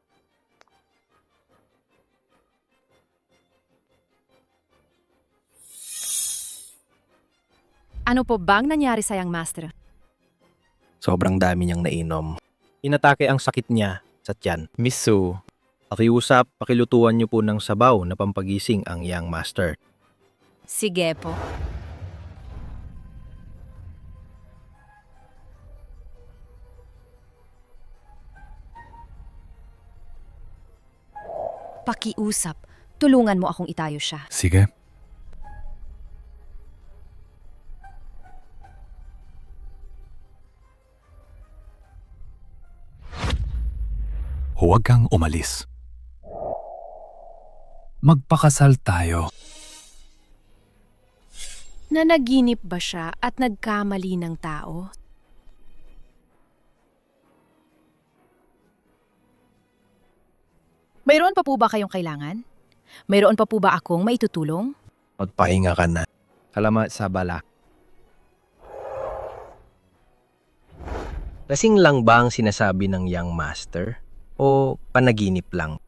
Ano po bang nangyari sa Young Master? Sobrang dami niyang nainom. Inatake ang sakit niya sa tiyan. Miss Su, pakiusap, pakilutuan niyo po ng sabaw na pampagising ang Young Master. Sige po. Pakiusap. Tulungan mo akong itayo siya. Sige. Huwag kang umalis. Magpakasal tayo. Nanaginip ba siya at nagkamali ng tao? Mayroon pa po ba kayong kailangan? Mayroon pa po ba akong maitutulong? Magpahinga ka na. Salamat sa balak. Lasing lang ba ang sinasabi ng Young Master? O panaginip lang?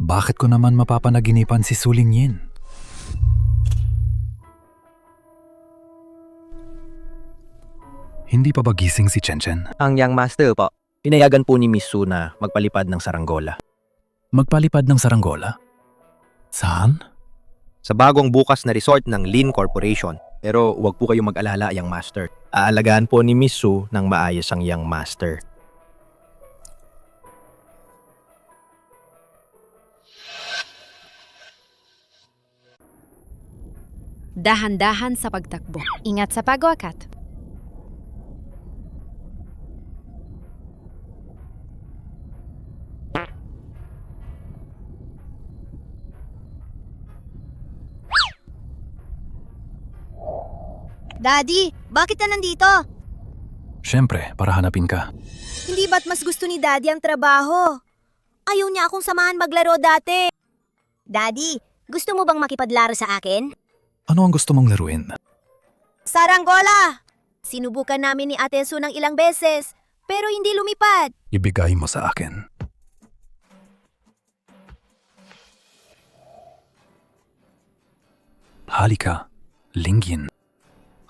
Bakit ko naman mapapanaginipan si Suling Yin? Hindi pa ba gising si Chen? Ang Young Master po. Pinayagan po ni Miss Su na magpalipad ng saranggola. Magpalipad ng saranggola? Saan? Sa bagong bukas na resort ng Lin Corporation. Pero huwag po kayong mag-alala, Young Master. Aalagaan po ni Miss Su ng maayos ang Young Master. Dahan-dahan sa pagtakbo. Ingat sa pagwakat. Daddy, bakit ka nandito? Siyempre, para hanapin ka. Hindi ba't mas gusto ni Daddy ang trabaho? Ayaw niya akong samahan maglaro dati. Daddy, gusto mo bang makipadlaro sa akin? Ano ang gusto mong laruin? Saranggola! Sinubukan namin ni Ate Su ng ilang beses, pero hindi lumipad. Ibigay mo sa akin. Halika, Lingyin.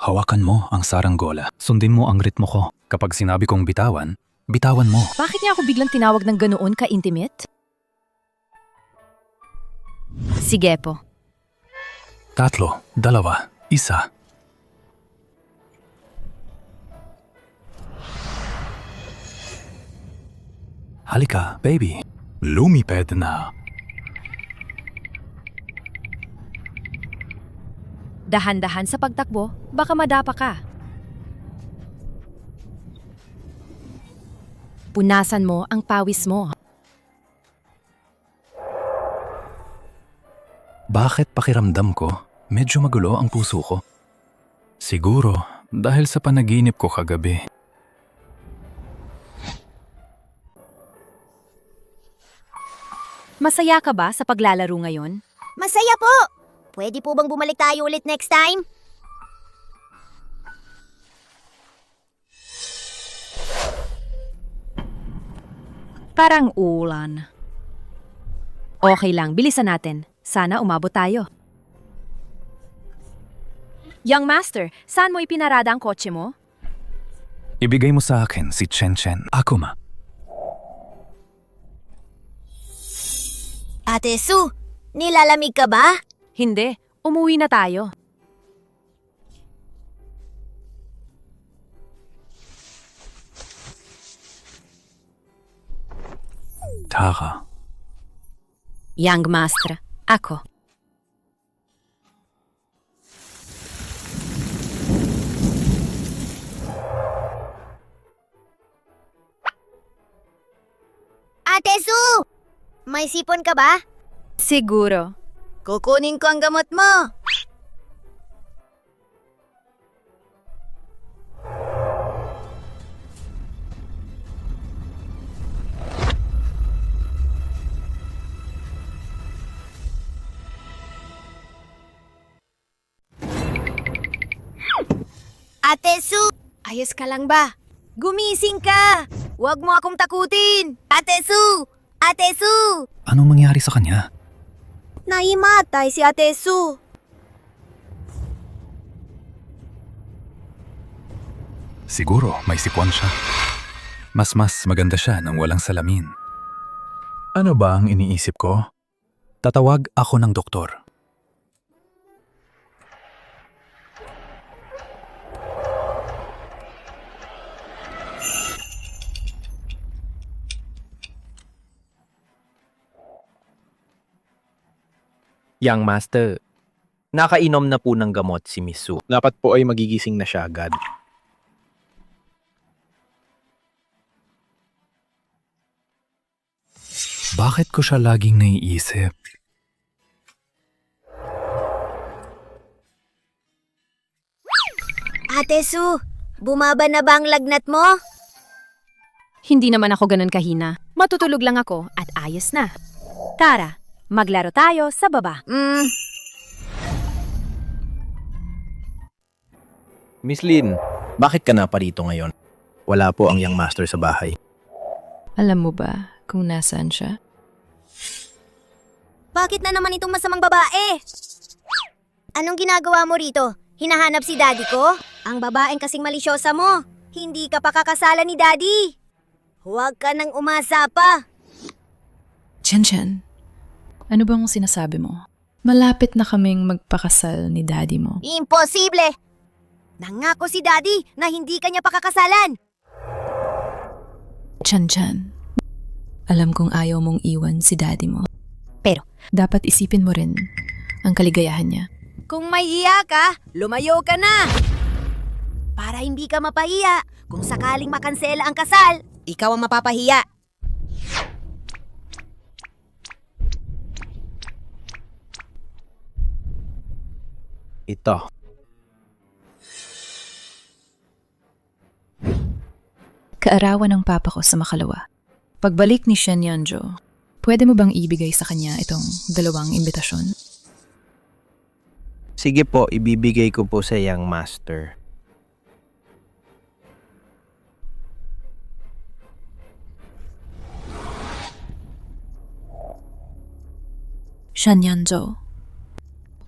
Hawakan mo ang saranggola. Sundin mo ang ritmo ko. Kapag sinabi kong bitawan, bitawan mo. Bakit niya ako biglang tinawag ng ganoon ka-intimate? Sige po. 3, 2, 1. Halika, baby. Lumiped na. Dahan-dahan sa pagtakbo, baka madapa ka. Punasan mo ang pawis mo. Bakit pakiramdam ko, medyo magulo ang puso ko? Siguro, dahil sa panaginip ko kagabi. Masaya ka ba sa paglalaro ngayon? Masaya po! Pwede po bang bumalik tayo ulit next time? Parang ulan. Okay lang, bilisan natin. Sana umabot tayo. Young Master, saan mo ipinarada ang kotse mo? Ibigay mo sa akin si Chen. Akuma. Ate Su, nilalamig ka ba? Hindi, Umuwi na tayo. Tara, Young Master, ako. Ate Su! May sipon ka ba? Siguro. Kukunin ko ang gamot mo. Ate Su! Ayos ka lang ba? Gumising ka! Huwag mo akong takutin! Ate Su! Ate Su! anong mangyari sa kanya? Naimatay si Ate Su. Siguro may sipon siya. Mas maganda siya nang walang salamin. Ano ba ang iniisip ko? Tatawag ako ng doktor. Young Master, nakainom na po ng gamot si Miss Su. Dapat po ay magigising na siya agad. Bakit ko siya laging naiisip? Ate Su, bumaba na ba ang lagnat mo? Hindi naman ako ganun kahina. Matutulog lang ako at ayos na. Tara, maglaro tayo sa baba. Miss Lin, bakit ka na pa rito ngayon? Wala po ang Young Master sa bahay. Alam mo ba kung nasaan siya? Bakit na naman itong masamang babae? Anong ginagawa mo rito? Hinahanap si daddy ko? Ang babaeng kasing malisyosa mo. Hindi ka pa kakasala ni daddy. Huwag ka nang umasa pa. Chen, ano bang sinasabi mo? Malapit na kaming magpakasal ni daddy mo. Imposible! Nangako si daddy na hindi kanya pakakasalan. Chan, alam kong ayaw mong iwan si daddy mo. Pero, Dapat isipin mo rin ang kaligayahan niya. Kung may hiya ka, lumayo ka na. Para hindi ka mapahiya, kung sakaling makansela ang kasal, ikaw ang mapapahiya. Ito. Kaarawan ng papa ko sa Makalawa. Pagbalik ni Shen Yanjo, pwede mo bang ibigay sa kanya itong 2 imbitasyon? Sige po, ibibigay ko po sa Young Master. Shen Yanjo,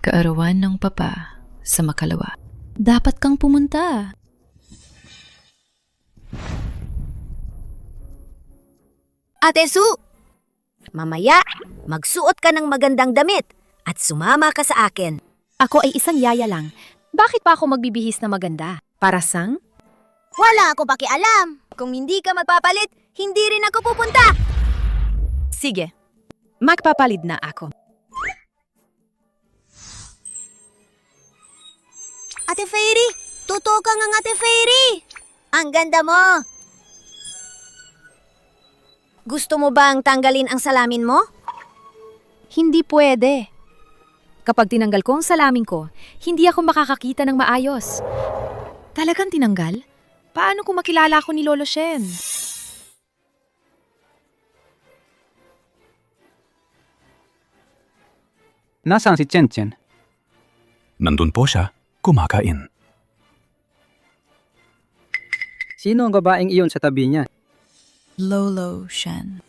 kaarawan ng papa sa Makalawa. Dapat kang pumunta. Ate Su, mamaya, magsuot ka ng magandang damit at sumama ka sa akin. ako ay isang yaya lang. Bakit pa ako magbibihis na maganda? Para sang? Wala ako pakialam. Kung hindi ka magpapalit, hindi rin ako pupunta. Sige, magpapalid na ako. Ate Fairy, totoo ka nga Ate Fairy. Ang ganda mo. Gusto mo bang tanggalin ang salamin mo? Hindi pwede. Kapag tinanggal ko ang salamin ko, hindi ako makakakita ng maayos. Talagang tinanggal? Paano kung makilala ko ni Lolo Shen? Nasaan si Chen? Nandun po siya, kumakain. Sino ang babaeng iyon sa tabi niya? Lolo Shen.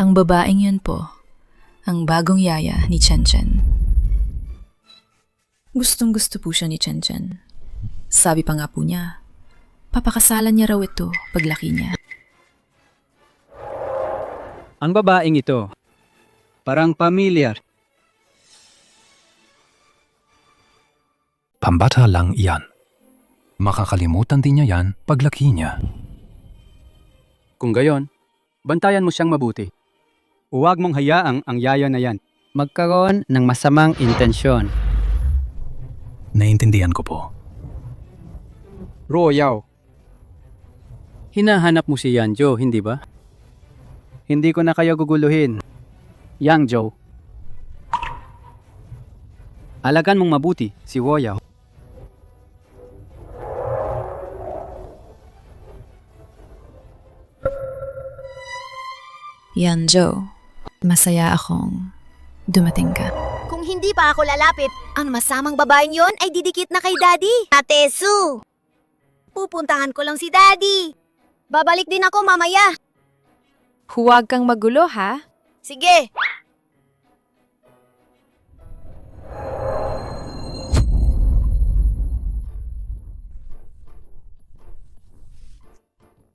Ang babaeng yun po, ang bagong yaya ni Chen. Gustong-gusto po siya ni Chen. Sabi pa nga po niya, papakasalan niya raw ito paglaki niya. Ang babaeng ito, parang pamilyar. Pambata lang iyan. Makakalimutan din niya yan paglaki niya. Kung gayon, bantayan mo siyang mabuti. Huwag mong hayaang ang yaya na yan magkaroon ng masamang intensyon. Naiintindihan ko po. Royaw, hinahanap mo si Yanjo, hindi ba? Hindi ko na kayo guguluhin. Yangjo, alagan mong mabuti si Royaw. Yanjo, masaya akong dumating ka. Kung hindi pa ako lalapit, ang masamang babaeng yon ay didikit na kay Daddy. Ate Sue! Pupuntahan ko lang si Daddy. Babalik din ako mamaya. Huwag kang magulo, ha? Sige.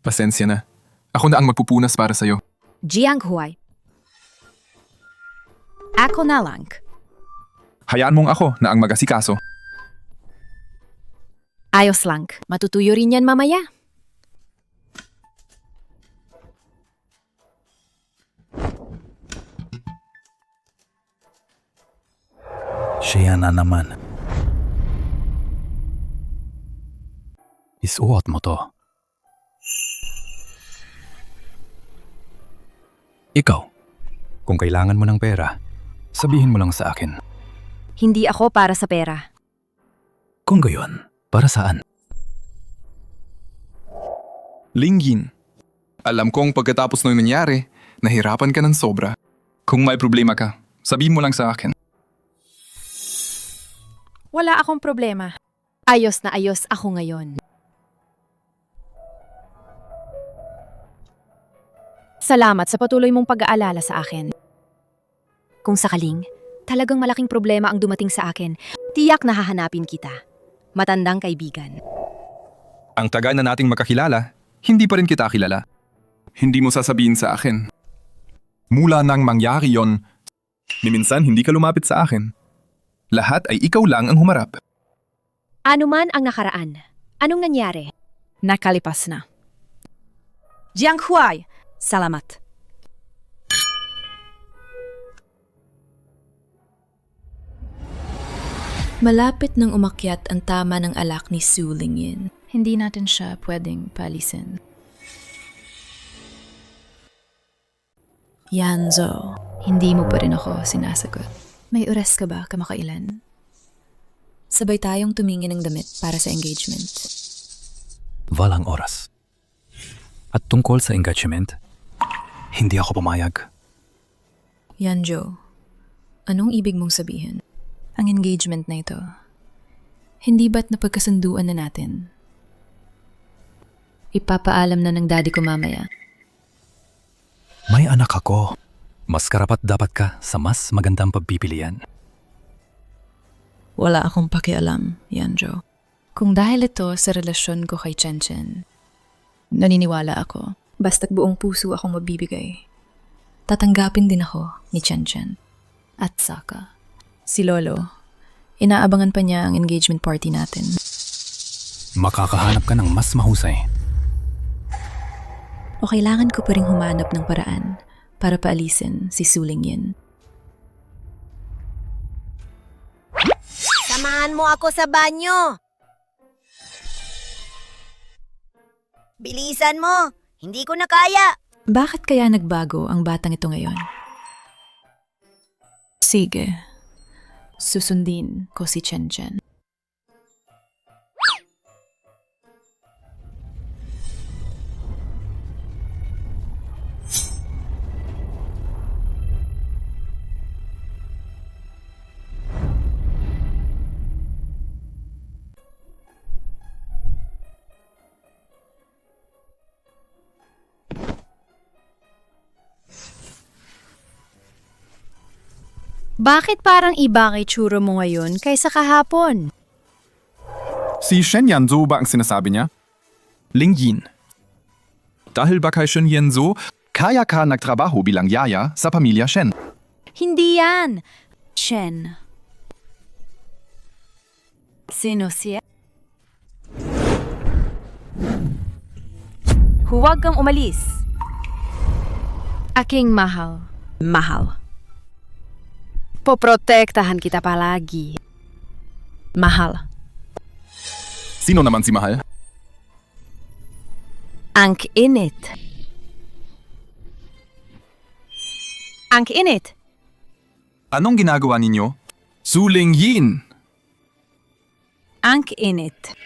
Pasensya na. Ako na ang magpupunas para sa'yo. Jiang Huay. Ako na lang. Hayaan mong ako na ang mag-asikaso. Ayos lang. Matutuyo rin yan mamaya. Siya na naman. Isuot mo to. Ikaw, kung kailangan mo ng pera, sabihin mo lang sa akin. Hindi ako para sa pera. Kung gayon, para saan? Linggin, alam kong pagkatapos ng nangyari, nahirapan ka ng sobra. Kung may problema ka, sabihin mo lang sa akin. Wala akong problema. Ayos na ayos ako ngayon. Salamat sa patuloy mong pag-aalala sa akin. Kung sakaling, talagang malaking problema ang dumating sa akin, tiyak na hahanapin kita. Matandang kaibigan. Ang tagal na nating makakilala, hindi pa rin kita kilala. Hindi mo sasabihin sa akin. Mula nang mangyari yon, ni minsan hindi ka lumapit sa akin. Lahat ay ikaw lang ang humarap. Ano man ang nakaraan, anong nangyari? Nakalipas na. Jiang Huay, salamat. Malapit nang umakyat ang tama ng alak ni Su Lingyin. Hindi natin siya pwedeng palisin. Yanzo, hindi mo pa rin ako sinasagot. May oras ka ba, kamakailan? Sabay tayong tumingin ng damit para sa engagement. Walang oras. At tungkol sa engagement, hindi ako pumayag. Yanjo, anong ibig mong sabihin? Ang engagement na ito, hindi ba't napagkasunduan na natin? Ipapaalam na ng daddy ko mamaya. May anak ako. Mas karapat dapat ka sa mas magandang pagpipilian. Wala akong pakialam, Yanjo. Kung dahil ito sa relasyon ko kay Chen, naniniwala ako. Basta't buong puso akong mabibigay. Tatanggapin din ako ni Chen. At saka, si Lolo, inaabangan pa niya ang engagement party natin. Makakahanap ka ng mas mahusay. O kailangan ko pa rin humanap ng paraan para paalisin si Su Lingyin. Samahan mo ako sa banyo. Bilisan mo. Hindi ko na kaya. Bakit kaya nagbago ang batang ito ngayon? Sige, susundin ko si Chen. Bakit parang iba ang itsura mo ngayon kaysa kahapon? Si Shen Yanzo ba ang sinasabi niya? Linggin. Dahil ba kay Shen Yanzo, kaya ka nagtrabaho bilang yaya sa pamilya Shen? Hindi yan. Shen. Sino siya? Huwag kang umalis. Aking mahal. Mahal. Poprotektahan kita palagi. Mahal. Sino naman si Mahal? Ang init. Ang init. Anong ginagawa ninyo? Suling Yin! Ang init.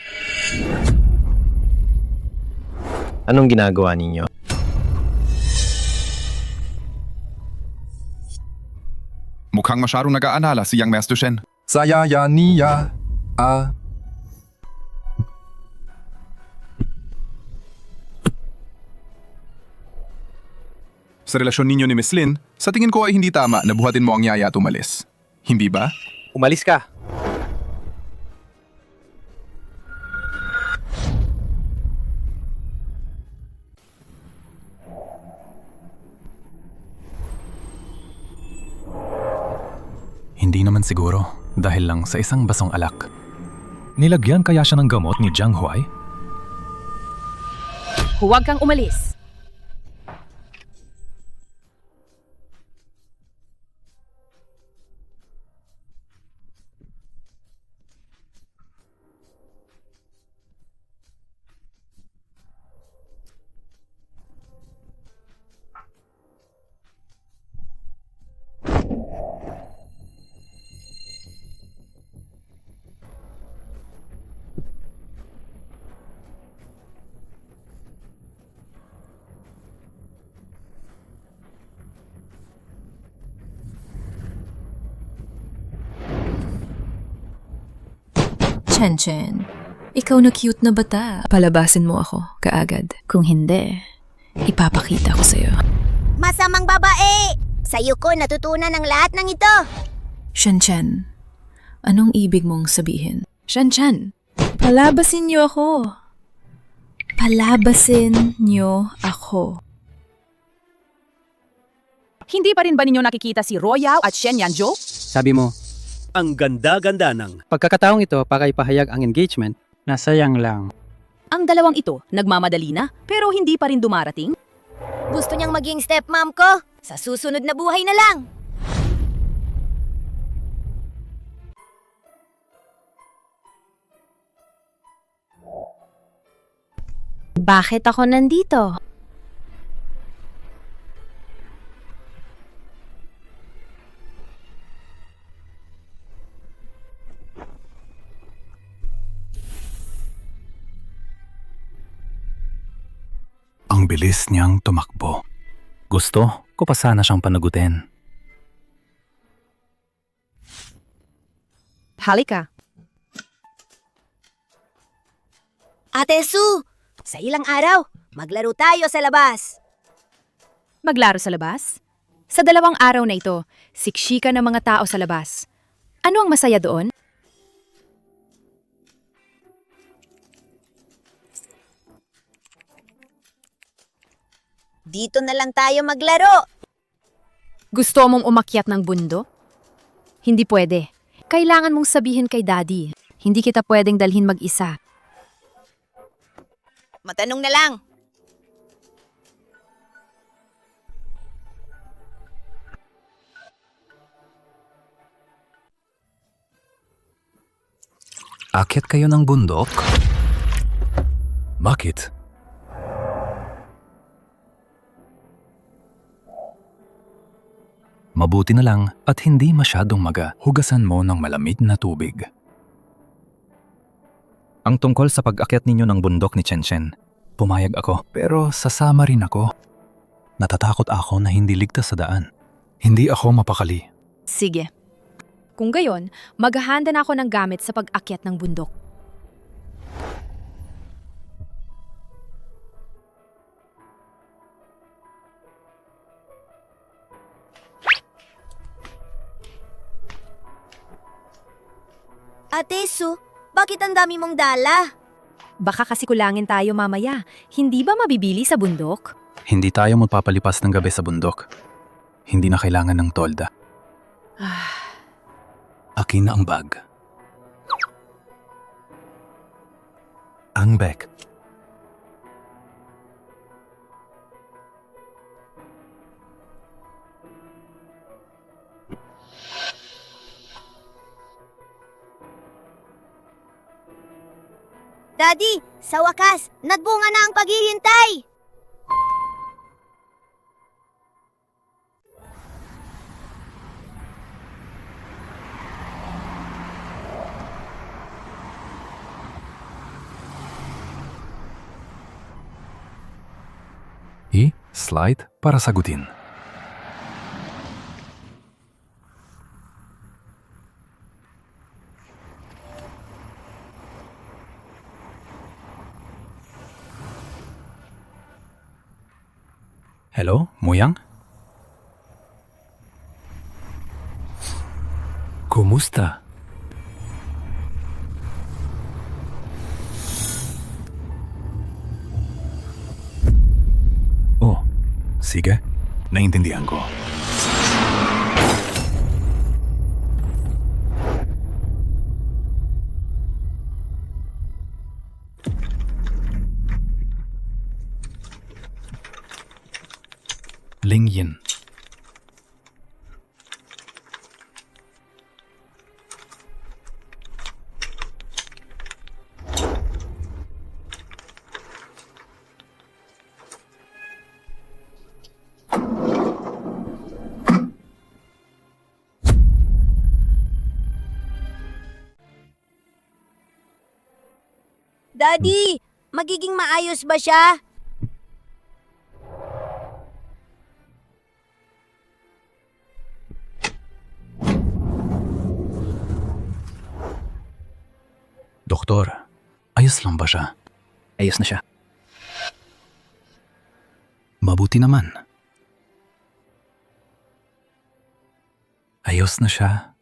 Anong ginagawa ninyo? Mukhang masyadong nag-aalala si Yang Master Shen. Sayaya niya. Sa relasyon ninyo ni Miss Lin, sa tingin ko ay hindi tama na buhatin mo ang yaya at umalis. Hindi ba? Umalis ka. Hindi naman siguro, dahil lang sa isang basong alak. Nilagyan kaya siya ng gamot ni Jiang Huai? Huwag kang umalis. Chen, ikaw na cute na bata. Palabasin mo ako, kaagad. Kung hindi, ipapakita ko sa'yo. Masamang babae! Sa'yo ko natutunan ang lahat ng ito. Chen, anong ibig mong sabihin? Chen, palabasin niyo ako. Palabasin niyo ako. Hindi pa rin ba ninyo nakikita si Royao at Shen Yanzhou? Sabi mo, Ang ganda-ganda ng pagkakataong ito para ipahayag ang engagement, nasayang lang. Ang dalawang ito, nagmamadali na, pero hindi pa rin dumarating. Gusto niyang maging stepmom ko. Sa susunod na buhay na lang. Bakit ako nandito? Ang bilis niyang tumakbo. Gusto ko pa sana siyang panagutin. Halika. Ate Su, sa ilang araw, maglaro tayo sa labas. Maglaro sa labas? Sa 2 araw na ito, siksika ng mga tao sa labas. Ano ang masaya doon? Dito na lang tayo maglaro. Gusto mong umakyat ng bundok? Hindi pwede. Kailangan mong sabihin kay Daddy. Hindi kita pwedeng dalhin mag-isa. Matanong na lang. Akyat kayo ng bundok? Bakit? Mabuti na lang at hindi masyadong maga. Hugasan mo ng malamig na tubig. Ang tungkol sa pag-akyat ninyo ng bundok ni Chen, pumayag ako. Pero sasama rin ako. Natatakot ako na hindi ligtas sa daan. Hindi ako mapakali. Sige. Kung gayon, maghahanda na ako ng gamit sa pag-akyat ng bundok. Ate Su, bakit ang dami mong dala? Baka kasi kulangin tayo mamaya. Hindi ba mabibili sa bundok? Hindi tayo magpapalipas ng gabi sa bundok. Hindi na kailangan ng tolda. Akin na ang bag. Ang Bek. Daddy, sa wakas, nagbunga na ang paghihintay! Slide para sagutin. Hello, Muyang? Kumusta? Oh, sige. Naintindihan ko. Ling Yin. Daddy, magiging maayos ba siya? Doktor, ayos lang ba siya? Ayos na siya. Mabuti naman. Ayos na siya.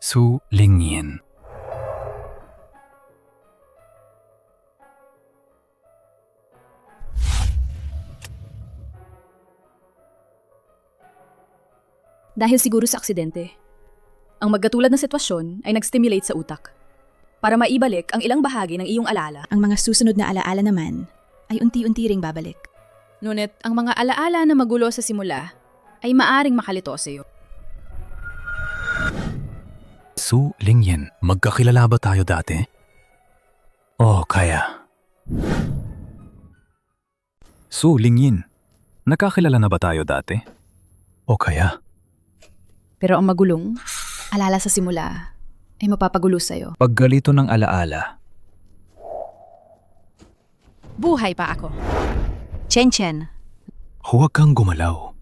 Su Lingyin. Dahil siguro sa aksidente. Ang magkatulad na sitwasyon ay nag-stimulate sa utak. Para maibalik ang ilang bahagi ng iyong alaala. Ang mga susunod na alaala naman ay unti-unti ring babalik. Ngunit ang mga alaala na magulo sa simula ay maaring makalito sa iyo. Su Lingyin, magkakilala ba tayo dati? Oh, kaya. Su Lingyin, nakakilala na ba tayo dati? O kaya? Pero ang magulong, alala sa simula, ay mapapagulo sa iyo. Paggalito ng alaala. Buhay pa ako. Chen. Huwag kang gumalaw.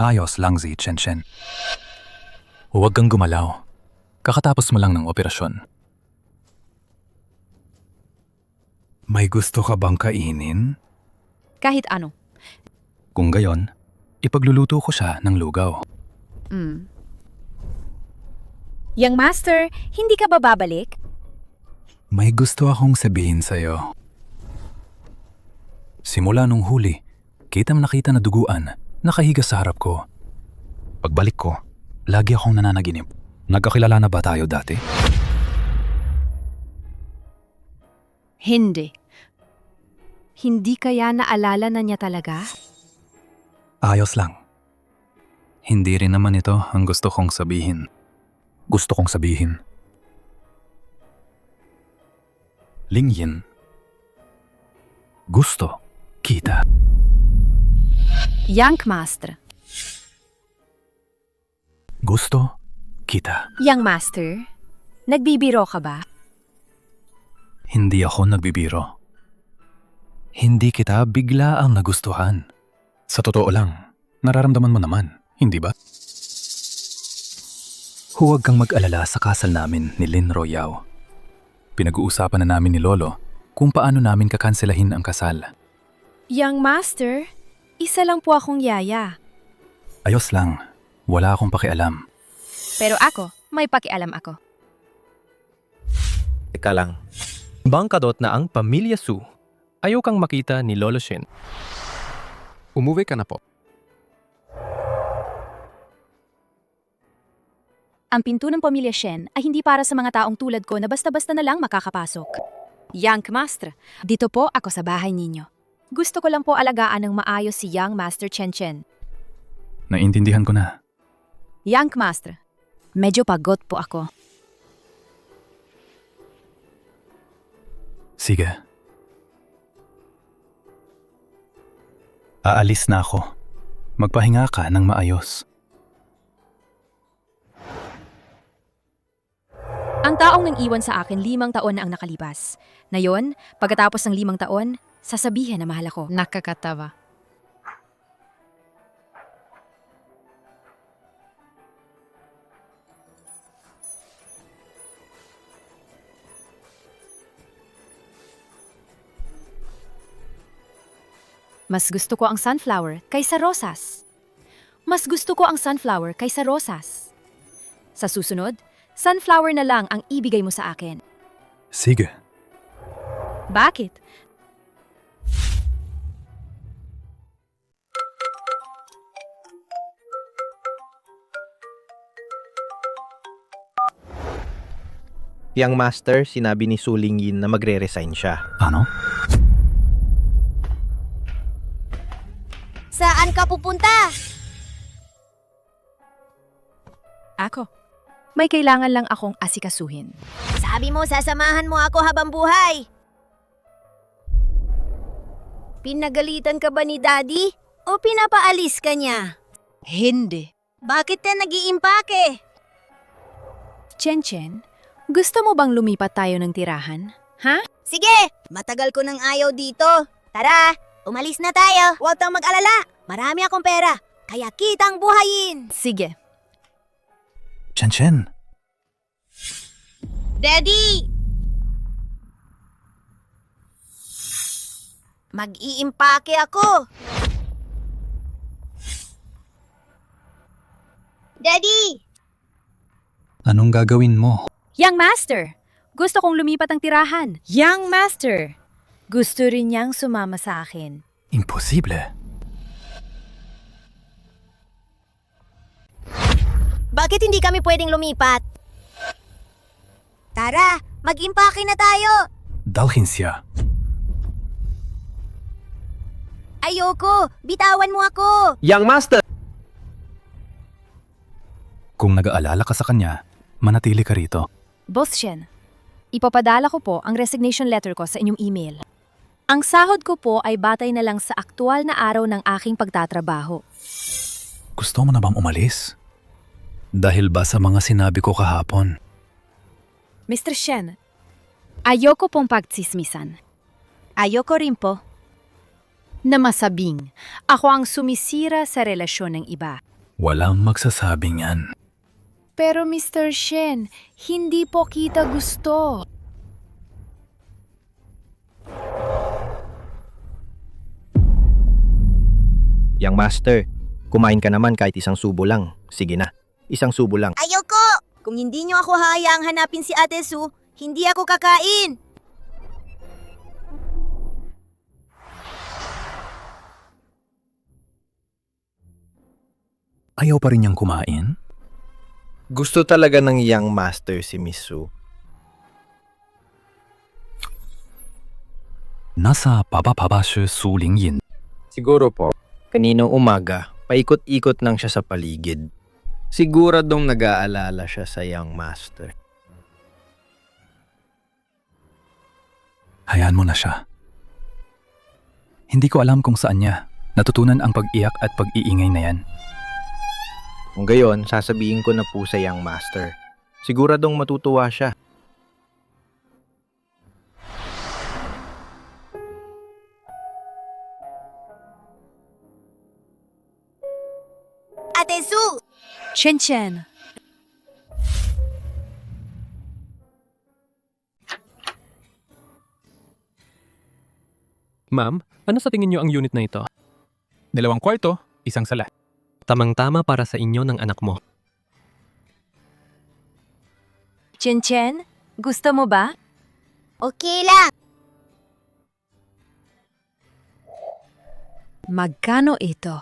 Ayos lang, Zi Chen. Huwag kang gumalaw. Kakatapos mo lang ng operasyon. May gusto ka bang kainin? Kahit ano. Kung gayon, ipagluluto ko siya ng lugaw. Young Master, hindi ka ba babalik? May gusto akong sabihin sa'yo. Simula nung huli, nakita na duguan, nakahiga sa harap ko. Pagbalik ko, lagi akong nananaginip. Nagkakilala na ba tayo dati? Hindi. Hindi kaya naalala na niya talaga? Ayos lang. Hindi rin naman ito ang gusto kong sabihin. Gusto kong sabihin. Lingyin. Gusto kita. Young Master. Gusto kita. Young Master, nagbibiro ka ba? Hindi ako nagbibiro. Hindi kita bigla ang nagustuhan. Sa totoo lang, nararamdaman mo naman, hindi ba? Huwag kang mag-alala sa kasal namin ni Lin Royao. Pinag-uusapan na namin ni Lolo kung paano namin kakanselahin ang kasal. Young Master, isa lang po akong yaya. Ayos lang, wala akong pakialam. Pero ako, may pakialam ako. Teka lang. Bangkadot na ang pamilya Su Ayaw kang makita ni Lolo Shen. Umuwi ka na po. Ang pinto ng pamilya Shen ay hindi para sa mga taong tulad ko na basta-basta na lang makakapasok. Young Master, dito po ako sa bahay ninyo. Gusto ko lang po alagaan ng maayos si Young Master Chen Chen. Naintindihan ko na. Young Master, medyo pagod po ako. Sige. Aalis na ako. Magpahinga ka ng maayos. Ang taong nang iwan sa akin 5 taon na ang nakalipas. Ngayon, pagkatapos ng 5 taon, sasabihin na mahal ako. Nakakatawa. Mas gusto ko ang sunflower kaysa rosas. Mas gusto ko ang sunflower kaysa rosas. Sa susunod, sunflower na lang ang ibigay mo sa akin. Sige. Bakit? Young Master, sinabi ni Su Lingyin na magre-resign siya. Ano? Saan ka pupunta? Ako. May kailangan lang akong asikasuhin. Sabi mo, sasamahan mo ako habang buhay. Pinagalitan ka ba ni Daddy? O pinapaalis ka niya? Hindi. Bakit ka nag-iimpake? Chen Chen, gusto mo bang lumipat tayo ng tirahan? Ha? Sige, matagal ko nang ayaw dito. Tara, umalis na tayo. Huwag kang mag-alala. Marami akong pera, kaya kitang buhayin. Sige. Chen Chen. Daddy! Mag-iimpake ako. Daddy! Anong gagawin mo? Young Master, gusto kong lumipat ang tirahan. Young Master, gusto rin niyang sumama sa akin. Imposible. Bakit hindi kami pwedeng lumipat? Tara, mag-impake na tayo. Dalhin siya. Ayoko, bitawan mo ako. Young Master! Kung nag-aalala ka sa kanya, manatili ka rito. Boss Shen, ipapadala ko po ang resignation letter ko sa inyong email. Ang sahod ko po ay batay na lang sa aktual na araw ng aking pagtatrabaho. Gusto mo na bang umalis? Dahil ba sa mga sinabi ko kahapon? Mr. Shen, ayoko pong pagtsismisan. Ayoko rin po na masabing ako ang sumisira sa relasyon ng iba. Walang magsasabing yan. Pero Mr. Shen, hindi po kita gusto. Young Master, kumain ka naman kahit isang subo lang. Sige na, isang subo lang. Ayoko! Kung hindi niyo ako hayaang hanapin si Ate Su, hindi ako kakain. Ayaw pa rin niyang kumain? Gusto talaga ng Young Master si Miss Su. Nasa pababa si Su Lingyin. Siguro po, kaninong umaga, paikot-ikot lang siya sa paligid. Siguradong nag-aalala siya sa Young Master. Hayaan mo na siya. Hindi ko alam kung saan niya natutunan ang pag-iyak at pag-iingay na yan. Kung gayon, sasabihin ko na po sa Young Master. Siguradong matutuwa siya. Ate Su! Chen Chen, Ma'am, ano sa tingin niyo ang unit na ito? 2 kwarto, 1 sala. Tamang-tama para sa inyo ng anak mo. Chen Chen, gusto mo ba? Okay lang. Magkano ito?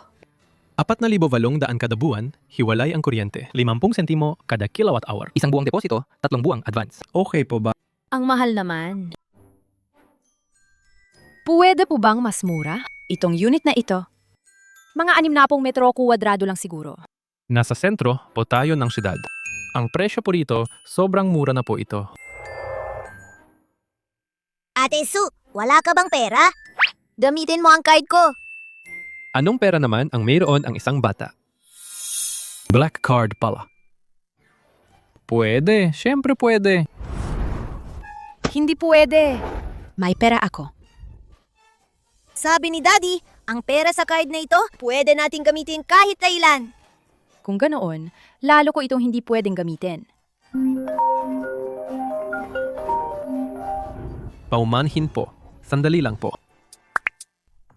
4,800 kada buwan, hiwalay ang kuryente. 50 sentimo kada kilowatt hour. Isang buwang deposito, 3 buwang advance. Okay po ba? Ang mahal naman. Pwede po bang mas mura? Itong unit na ito. Mga 60 metro kuwadrado lang siguro. Nasa sentro po tayo ng syudad. Ang presyo po rito, sobrang mura na po ito. Ate Sue, wala ka bang pera? Gamitin mo ang card ko. Anong pera naman ang mayroon ang isang bata? Black card pala. Pwede, syempre pwede. Hindi pwede. May pera ako. Sabi ni Daddy, ang pera sa card na ito, pwede nating gamitin kahit kailan. Kung ganoon, lalo ko itong hindi pwedeng gamitin. Paumanhin po. Sandali lang po.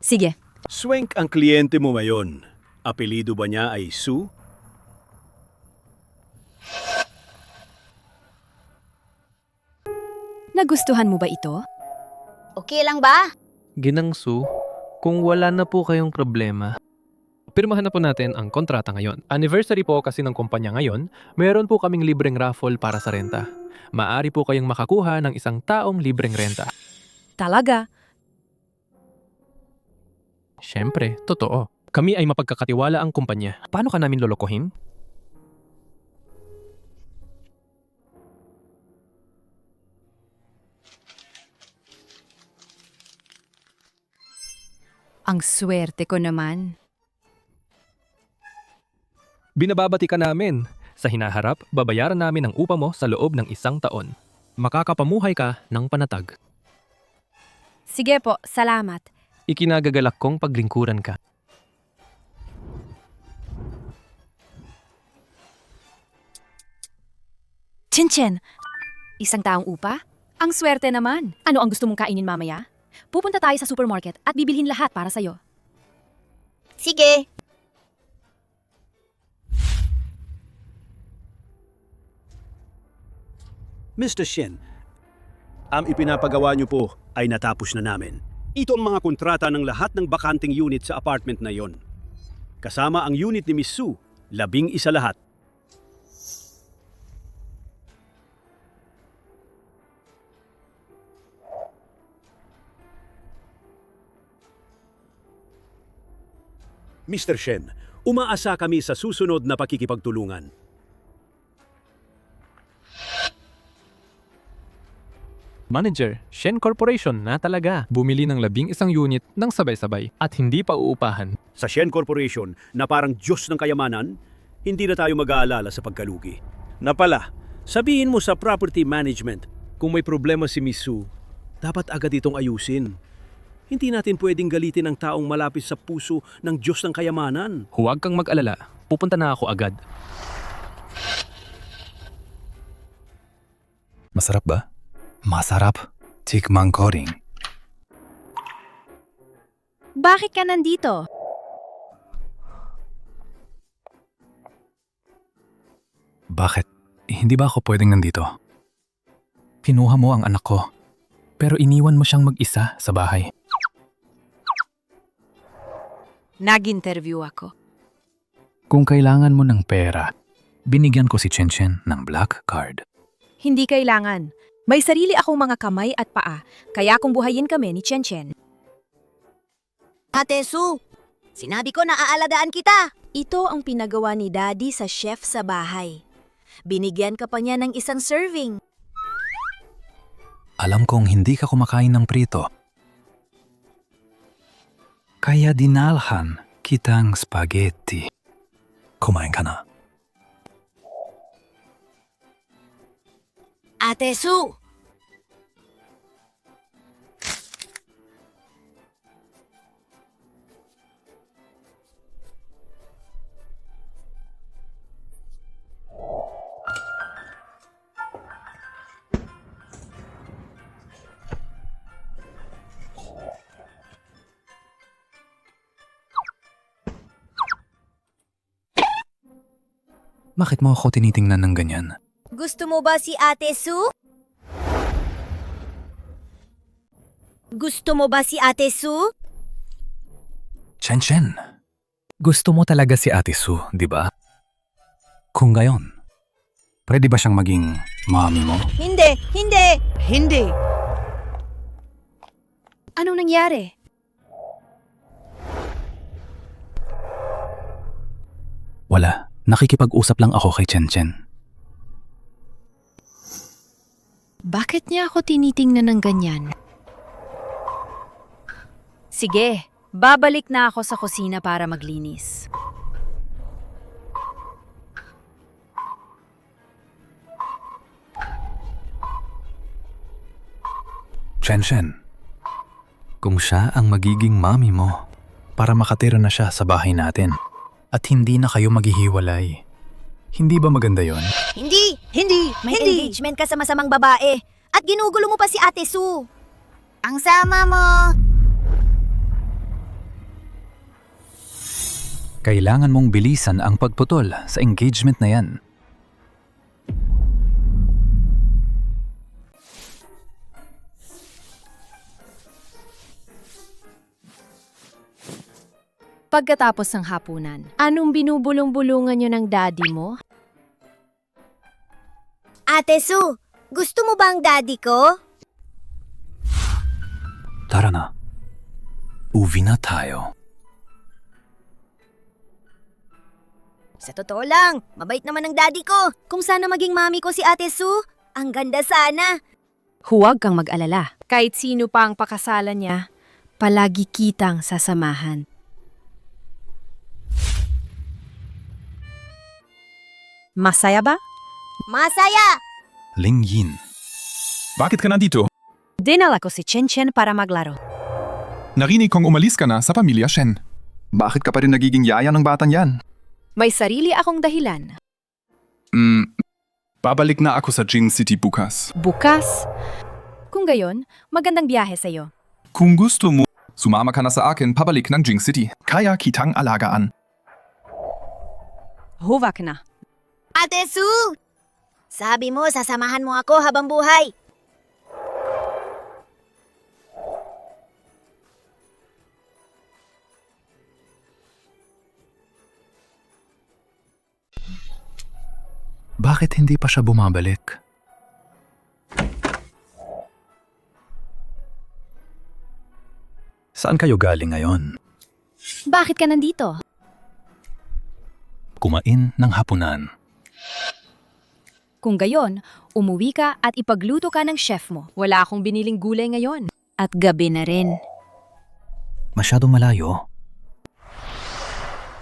Sige. Swank ang kliyente mo ngayon. Apelido ba niya ay Sue? Nagustuhan mo ba ito? Okay lang ba? Ginangsu, kung wala na po kayong problema, pirmahan na po natin ang kontrata ngayon. Anniversary po kasi ng kumpanya ngayon, meron po kaming libreng raffle para sa renta. Maari po kayong makakuha ng isang taong libreng renta. Talaga? Siyempre, totoo. Kami ay mapagkakatiwala ang kumpanya. Paano ka namin lolokohin? Ang swerte ko naman. Binababati ka namin. Sa hinaharap, babayaran namin ang upa mo sa loob ng 1 taon. Makakapamuhay ka ng panatag. Sige po, salamat. Ikinagagalak kong paglingkuran ka. Chin-chin! Isang taong upa? Ang swerte naman. Ano ang gusto mong kainin mamaya? Pupunta tayo sa supermarket at bibilhin lahat para sa'yo. Sige. Mr. Shen, ang ipinapagawa niyo po ay natapos na namin. Ito ang mga kontrata ng lahat ng bakanting unit sa apartment na yon. Kasama ang unit ni Miss Sue, 11 lahat. Mr. Shen, umaasa kami sa susunod na pakikipagtulungan. Manager, Shen Corporation na talaga. Bumili ng 11 unit ng sabay-sabay at hindi pa uupahan. Sa Shen Corporation na parang Diyos ng kayamanan, hindi na tayo mag-aalala sa pagkalugi. Na pala, sabihin mo sa property management, kung may problema si Miss Sue, dapat agad itong ayusin. Hindi natin pwedeng galitin ang taong malapit sa puso ng Diyos ng kayamanan. Huwag kang mag-alala. Pupunta na ako agad. Masarap ba? Masarap. Tikman ko rin. Bakit ka nandito? Bakit? Hindi ba ako pwedeng nandito? Kinuha mo ang anak ko, pero iniwan mo siyang mag-isa sa bahay. Nag-interview ako. Kung kailangan mo ng pera, binigyan ko si Chen ng black card. Hindi kailangan. May sarili akong mga kamay at paa, kaya kung buhayin kami ni Chen. Ate Sue, sinabi ko na aalagaan kita. Ito ang pinagawa ni Daddy sa chef sa bahay. Binigyan ka pa niya ng isang serving. Alam kong hindi ka kumakain ng prito. Kaya dinalhan kitang spaghetti. Kumain ka na. Ate Sue! Bakit mo ako tinitingnan ng ganyan? Gusto mo ba si Ate Sue? Gusto mo ba si Ate Sue? Chen, gusto mo talaga si Ate Su, di ba? Kung gayon, pwede ba siyang maging mommy mo? Hindi! Hindi! Hindi! Anong nangyari? Wala. Nakikipag-usap lang ako kay Chen. Bakit niya ako tinitingnan ng ganyan? Sige, babalik na ako sa kusina para maglinis. Chen, kung siya ang magiging mommy mo, para makatira na siya sa bahay natin at hindi na kayo maghihiwalay. Hindi ba maganda yon? Hindi! Hindi! May engagement ka sa masamang babae. At ginugulo mo pa si Ate Su. Ang sama mo! Kailangan mong bilisan ang pagputol sa engagement na yan. Pagkatapos ng hapunan, anong binubulong-bulungan niyo ng daddy mo? Ate Su, gusto mo ba ang daddy ko? Tara na. Uwi na tayo. Sa totoo lang, mabait naman ang daddy ko. Kung sana maging mami ko si Ate Su, ang ganda sana. Huwag kang mag-alala. Kahit sino pa ang pakasalan niya, palagi kitang sasamahan. Masaya ba? Masaya! Ling Yin. Bakit ka nandito? Dinala ko si Chen para maglaro. Narinig kong umalis ka na sa pamilya Shen. Bakit ka pa rin nagiging yaya ng batang yan? May sarili akong dahilan. Babalik na ako sa Jing City bukas. Bukas? Kung gayon, magandang biyahe sa'yo. Kung gusto mo, sumama ka na sa akin pabalik ng Jing City. Kaya kitang alagaan. Huvak na. Ate Su! Sabi mo, sasamahan mo ako habang buhay. Bakit hindi pa siya bumabalik? Saan kayo galing ngayon? Bakit ka nandito? Kumain ng hapunan. Kung gayon, umuwi ka at ipagluto ka ng chef mo. Wala akong biniling gulay ngayon. At gabi na rin. Masyadong malayo.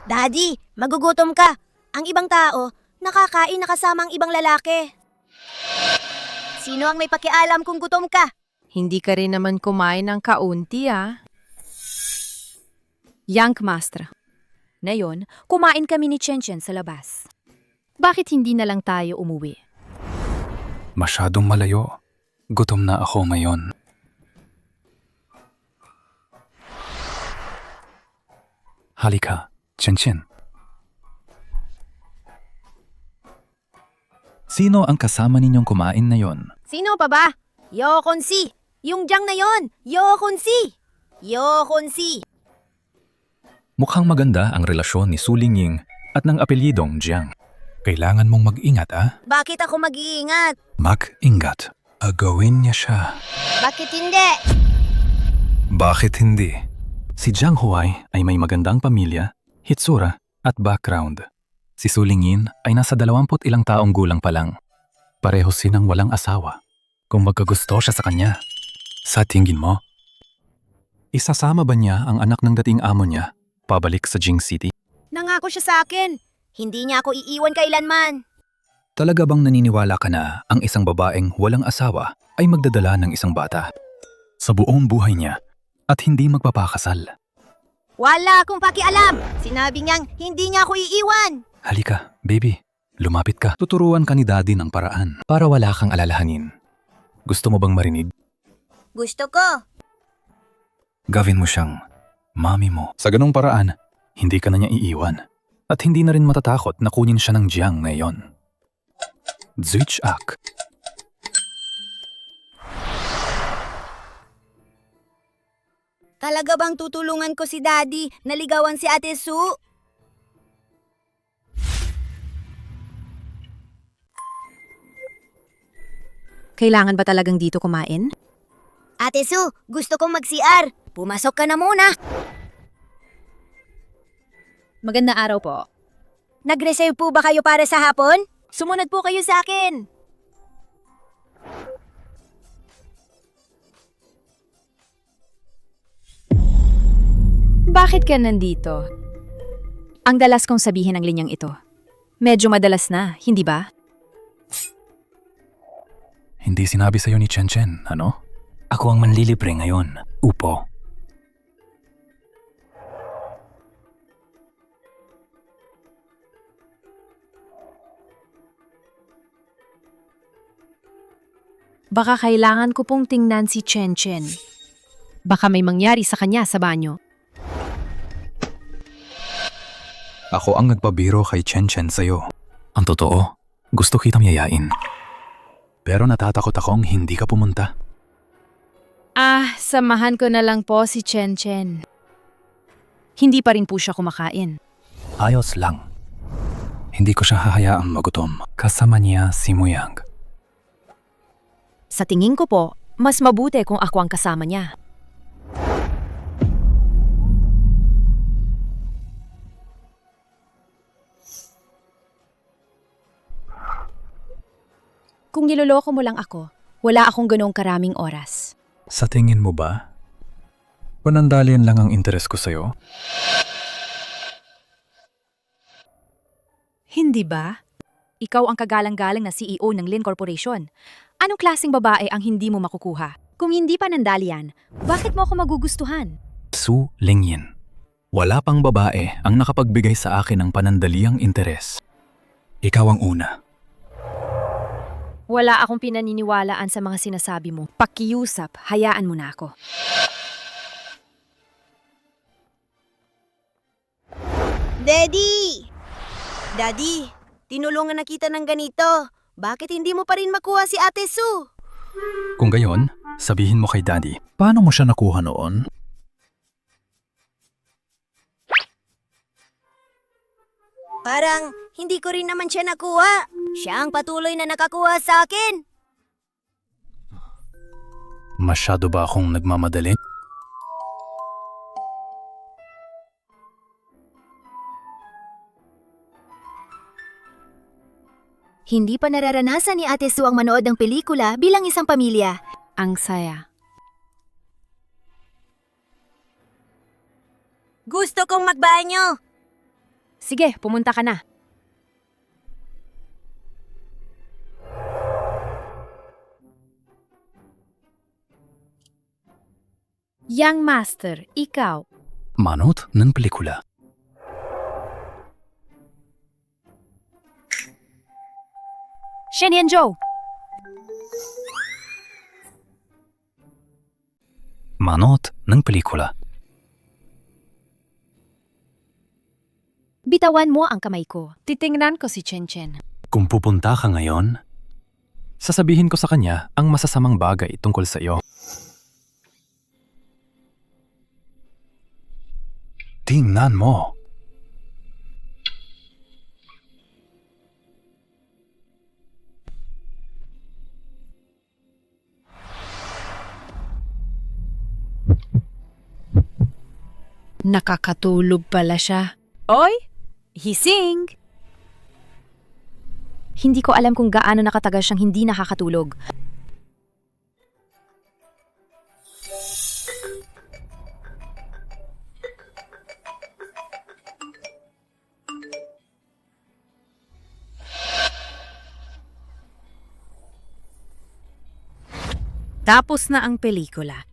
Daddy, magugutom ka. Ang ibang tao, nakakain na kasama ang ibang lalaki. Sino ang may pakialam kung gutom ka? Hindi ka rin naman kumain ng kaunti, ah. Yank Master. Ngayon, kumain kami ni Chen sa labas. Bakit hindi na lang tayo umuwi? Masyadong malayo. Gutom na ako ngayon. Halika, Chen. Sino ang kasama ninyong kumain na yon? Sino pa ba? Yo Khun-si. Yung Jiang na yon. Yo Khun-si. Yo Khun-si. Mukhang maganda ang relasyon ni Su Lingying at ng apelyidong Jiang. Kailangan mong mag-ingat, ah? Bakit ako mag-iingat? Mag-ingat. Agawin niya siya. Bakit hindi? Bakit hindi? Si Jiang Huai ay may magandang pamilya, hitsura at background. Si Su Lingyin ay nasa 20 ilang taong gulang pa lang. Pareho silang walang asawa. Kung magkagusto siya sa kanya, sa tingin mo, isasama ba niya ang anak ng dating amo niya pabalik sa Jing City? Nangako siya sa akin. Hindi niya ako iiwan kailanman. Talaga bang naniniwala ka na ang isang babaeng walang asawa ay magdadala ng isang bata sa buong buhay niya at hindi magpapakasal? Wala akong pakialam. Sinabi niyang hindi niya ako iiwan. Halika, baby. Lumapit ka. Tuturuan ka ni daddy ng paraan para wala kang alalahanin. Gusto mo bang marinig? Gusto ko. Gawin mo siyang mami mo. Sa ganong paraan, hindi ka na niya iiwan. At hindi na rin matatakot na kunin siya ng Jiang ngayon. Zuich-ak. Talaga bang tutulungan ko si Daddy na ligawan si Ate Sue? Kailangan ba talagang dito kumain? Ate Sue, gusto kong mag-CR. Pumasok ka na muna. Magandang araw po. Nag-reserve po ba kayo para sa hapon? Sumunod po kayo sa akin. Bakit ka nandito? Ang dalas kong sabihin ang linyang ito. Medyo madalas na, hindi ba? Hindi sinabi sa'yo ni Chen Chen, ano? Ako ang manlilibre ngayon, upo. Baka kailangan ko pong tingnan si Chen Chen. Baka may mangyari sa kanya sa banyo. Ako ang nagpabiro kay Chen Chen sa'yo. Ang totoo, gusto kitang yayain. Pero natatakot akong hindi ka pumunta. Samahan ko na lang po si Chen Chen. Hindi pa rin po siya kumakain. Ayos lang. Hindi ko siya hahayaang magutom. Kasama niya si Muyang. Sa tingin ko po, mas mabuti kung ako ang kasama niya. Kung niloloko mo lang ako, wala akong ganong karaming oras. Sa tingin mo ba? Panandalian lang ang interes ko sa'yo? Hindi ba? Ikaw ang kagalang-galang na CEO ng Lin Corporation. Anong klaseng babae ang hindi mo makukuha? Kung hindi panandalian, bakit mo ako magugustuhan? Su Lingyin. Wala pang babae ang nakapagbigay sa akin ng panandaliang interes. Ikaw ang una. Wala akong pinaniniwalaan sa mga sinasabi mo. Pakiusap, hayaan mo na ako. Daddy! Daddy, tinulungan na kita ng ganito. Bakit hindi mo pa rin makuha si Ate Sue? Kung gayon, sabihin mo kay Daddy, paano mo siya nakuha noon? Parang hindi ko rin naman siya nakuha. Siya ang patuloy na nakakuha sa akin. Masyado ba akong nagmamadali? Hindi pa nararanasan ni Ate Sue ang manood ng pelikula bilang isang pamilya. Ang saya. Gusto kong magbanyo. Sige, pumunta ka na. Young Master, ikaw. Manood ng pelikula. Shen Yanzhou! Manood ng pelikula. Bitawan mo ang kamay ko. Titingnan ko si Chen Chen. Kung pupunta ka ngayon, sasabihin ko sa kanya ang masasamang bagay tungkol sa iyo. Tingnan mo. Nakakatulog pala siya. Oy! Hising! Hindi ko alam kung gaano nakatagal siyang hindi nakakatulog. Tapos na ang pelikula.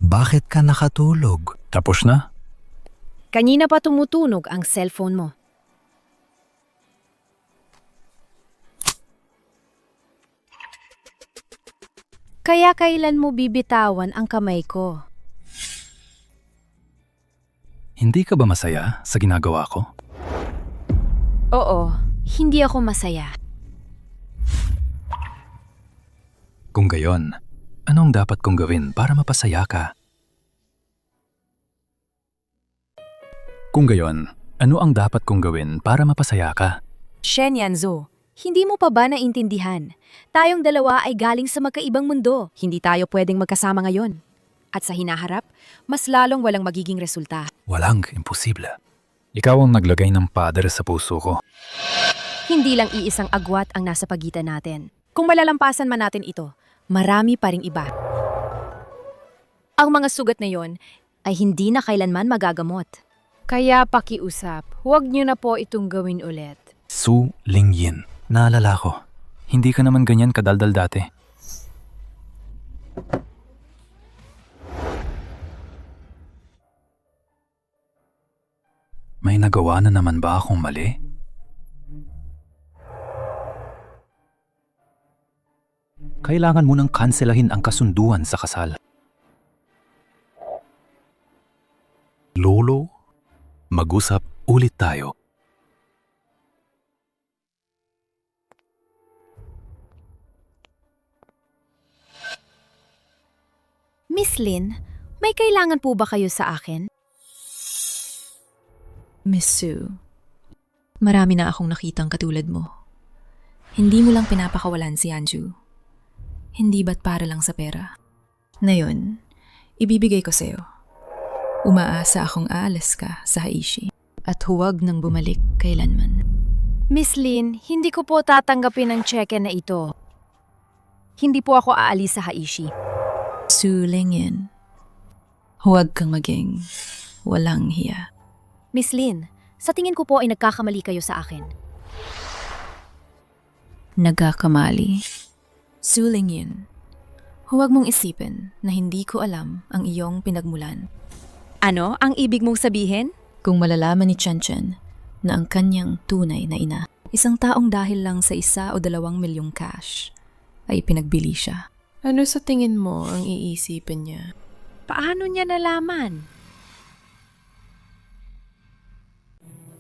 Bakit ka nakatulog? Tapos na? Kanina pa tumutunog ang cellphone mo. Kaya kailan mo bibitawan ang kamay ko? Hindi ka ba masaya sa ginagawa ko? Oo, hindi ako masaya. Kung gayon, Anong dapat kong gawin para mapasaya ka? Kung gayon, ano ang dapat kong gawin para mapasaya ka? Shen Yanzo, hindi mo pa ba naintindihan? Tayong dalawa ay galing sa magkaibang mundo. Hindi tayo pwedeng magkasama ngayon. At sa hinaharap, mas lalong walang magiging resulta. Walang imposible. Ikaw ang naglagay ng pader sa puso ko. Hindi lang iisang agwat ang nasa pagitan natin. Kung malalampasan man natin ito, marami pa ring iba. Ang mga sugat na yon ay hindi na kailanman magagamot. Kaya pakiusap, huwag niyo na po itong gawin ulit. Su Lingyin. Naalala ko. Hindi ka naman ganyan kadaldal dati. May nagawa na naman ba akong mali? Kailangan mo nang kanselahin ang kasunduan sa kasal. Lolo, mag-usap ulit tayo. Miss Lin, may kailangan po ba kayo sa akin? Miss Sue, marami na akong nakitang katulad mo. Hindi mo lang pinapakawalan si Anju. Hindi ba't para lang sa pera? Ngayon, ibibigay ko sa'yo. Umaasa akong aalis ka sa Haishi at huwag nang bumalik kailanman. Miss Lin, hindi ko po tatanggapin ang cheque na ito. Hindi po ako aalis sa Haishi. Su Lingyin, huwag kang maging walang hiya. Miss Lin, sa tingin ko po ay nagkakamali kayo sa akin. Nagkakamali. Su Lingyin, huwag mong isipin na hindi ko alam ang iyong pinagmulan. Ano ang ibig mong sabihin? Kung malalaman ni Chen Chen na ang kanyang tunay na ina, isang taong dahil lang sa 1 o 2 milyong cash, ay pinagbili siya. Ano sa tingin mo ang iisipin niya? Paano niya nalaman?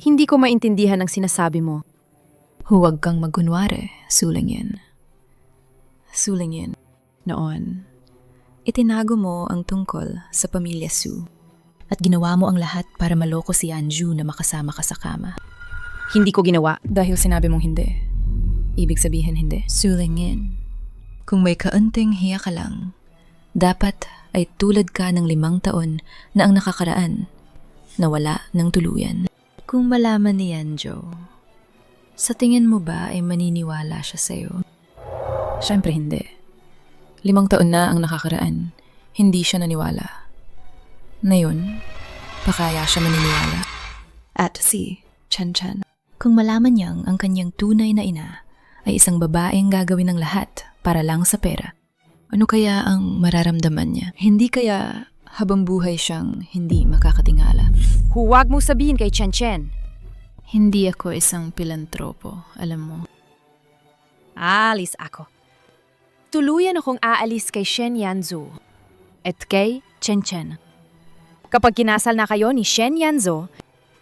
Hindi ko maintindihan ang sinasabi mo. Huwag kang magkunwari, Su Lingyin. Su Lingyin, noon, itinago mo ang tungkol sa pamilya Su at ginawa mo ang lahat para maloko si Anju na makasama ka sa kama. Hindi ko ginawa. Dahil sinabi mong hindi. Ibig sabihin hindi. Su Lingyin, kung may kaunting hiya ka lang, dapat ay tulad ka ng 5 taon na ang nakakaraan na wala ng tuluyan. Kung malaman ni Anjo, sa tingin mo ba ay maniniwala siya sa'yo? Siyempre hindi. 5 taon na ang nakakaraan, hindi siya naniwala. Ngayon, pakaya siya maniniwala. At si Chen Chen, kung malaman niyang ang kanyang tunay na ina ay isang babaeng gagawin ng lahat para lang sa pera, ano kaya ang mararamdaman niya? Hindi kaya habang buhay siyang hindi makakatingala? Huwag mo sabihin kay Chen Chen. Hindi ako isang pilantropo, alam mo. Alis ako. Tuluyan akong aalis kay Shen Yanzo at kay Chen Chen. Kapag kinasal na kayo ni Shen Yanzo,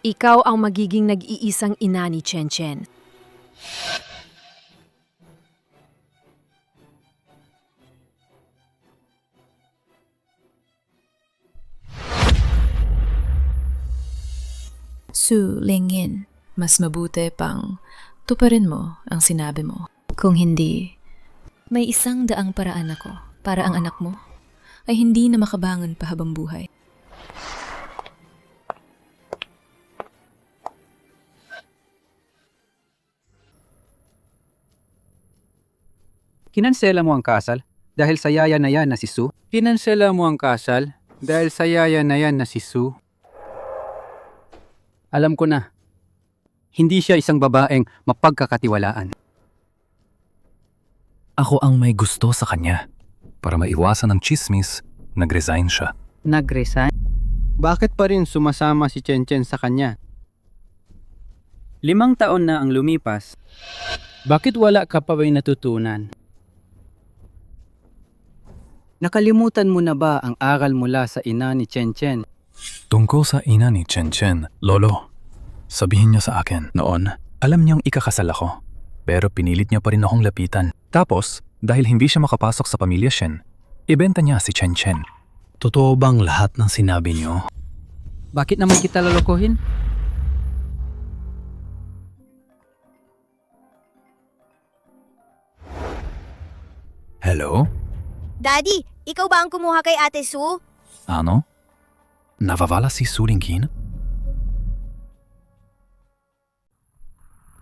ikaw ang magiging nag-iisang ina ni Chen Chen. Su Lingyin, mas mabuti pang tuparin mo ang sinabi mo. Kung hindi, may 100 paraan ako para ang anak mo ay hindi na makabangon pa habang buhay. Kinansela mo ang kasal dahil sa yaya na yan na si Su? Kinansela mo ang kasal dahil sa yaya na yan na si Su? Alam ko na, hindi siya isang babaeng mapagkakatiwalaan. Ako ang may gusto sa kanya. Para maiwasan ang chismis, nag-resign siya. Nag-resign? Bakit pa rin sumasama si Chen Chen sa kanya? 5 taon na ang lumipas. Bakit wala ka pa ba'y natutunan? Nakalimutan mo na ba ang aral mula sa ina ni Chen Chen? Tungkol sa ina ni Chen Chen, Lolo, sabihin niyo sa akin, noon, alam niyang ikakasal ako. Pero pinilit niya pa rin akong lapitan. Tapos, dahil hindi siya makapasok sa pamilya Shen, Ibenta niya si Chen Chen. Totoo bang lahat ng sinabi niyo? Bakit naman kita lolokohin? Hello? Daddy, ikaw ba ang kumuha kay Ate Sue? Ano? Nawawala si Su Lingyin?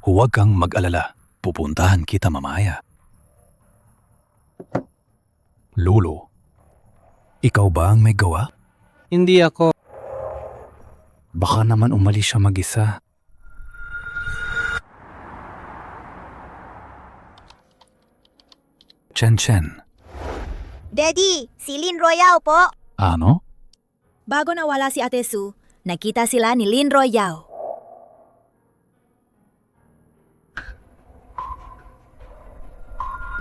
Huwag kang mag-alala. Pupuntahan kita mamaya. Lolo, ikaw ba ang may gawa? Hindi ako. Baka naman umalis siya mag-isa. Chen Chen, Daddy, si Lin Royao po. ano? Bago nawala si Ate Sue, nakita sila ni Lin Royao.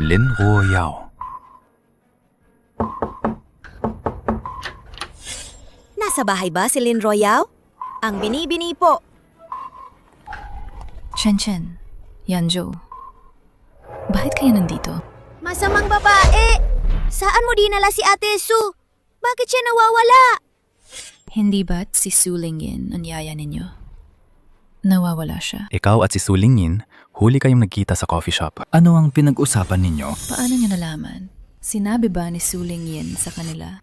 Lin Royao. Nasa bahay ba si Lin Royao? Ang binibini po. Chen Chen, Yanzhou, bakit kayo nandito? Masamang babae! Saan mo dinala si Ate Sue? Bakit siya nawawala? Hindi ba't si Su Lingyin ang yaya ninyo? Nawawala siya. Ikaw at si Su Lingyin, huli kayong nagkita sa coffee shop. Ano ang pinag-usapan ninyo? Paano niyo nalaman? Sinabi ba ni Su Lingyin sa kanila?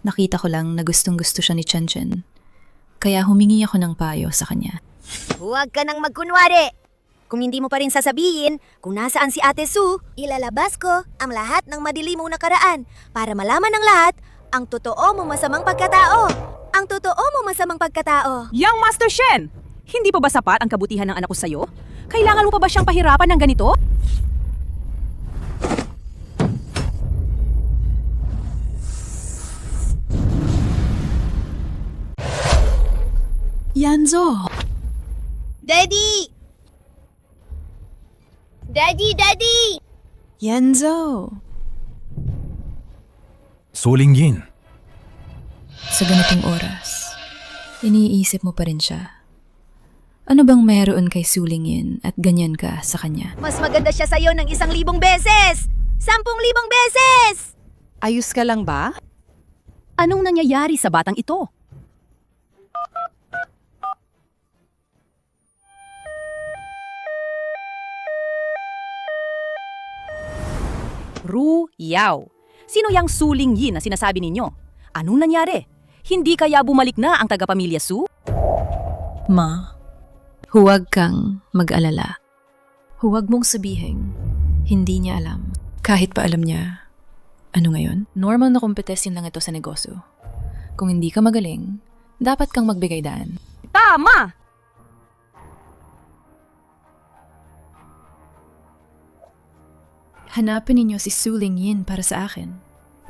Nakita ko lang na gustong-gusto siya ni Chen Chen. Kaya humingi ako ng payo sa kanya. Huwag ka nang magkunwari. Kung hindi mo pa rin sasabihin kung nasaan si Ate Sue, ilalabas ko ang lahat ng madilim mong nakaraan para malaman ng lahat ang totoo mo masamang pagkatao. Ang totoo mo masamang pagkatao. Young Master Shen! Hindi pa ba sapat ang kabutihan ng anak ko sa'yo? Kailangan mo pa ba siyang pahirapan ng ganito? Yanzhou! Daddy! Daddy! Yanzhou! Su Lingyin, Sa ganitong oras, iniisip mo pa rin siya. Ano bang meron kay Su Lingyin at ganyan ka sa kanya? Mas maganda siya sa'yo ng 1,000 beses! 10,000 beses! Ayos ka lang ba? Anong nangyayari sa batang ito? Ru Yao. Sino yang Su Lingyin na sinasabi ninyo? Anong nangyari? Hindi kaya bumalik na ang taga-pamilya Su? Ma, huwag kang mag-alala. Huwag mong sabihin, hindi niya alam. Kahit pa alam niya, ano ngayon? Normal na kompetensin lang ito sa negosyo. Kung hindi ka magaling, dapat kang magbigay daan. Tama! Hanapin ninyo si Su Lingyin para sa akin.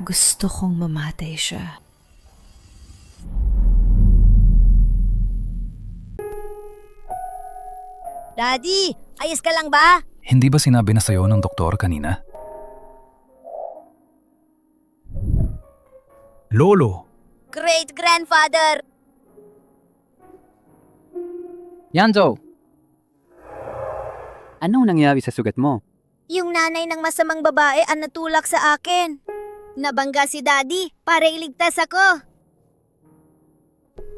Gusto kong mamatay siya. Daddy, ayos ka lang ba? hindi ba sinabi na sa'yo ng doktor kanina? Lolo, Great-grandfather! Yanzhou! Anong nangyari sa sugat mo? Yung nanay ng masamang babae ang natulak sa akin. Nabangga si Daddy para iligtas ako.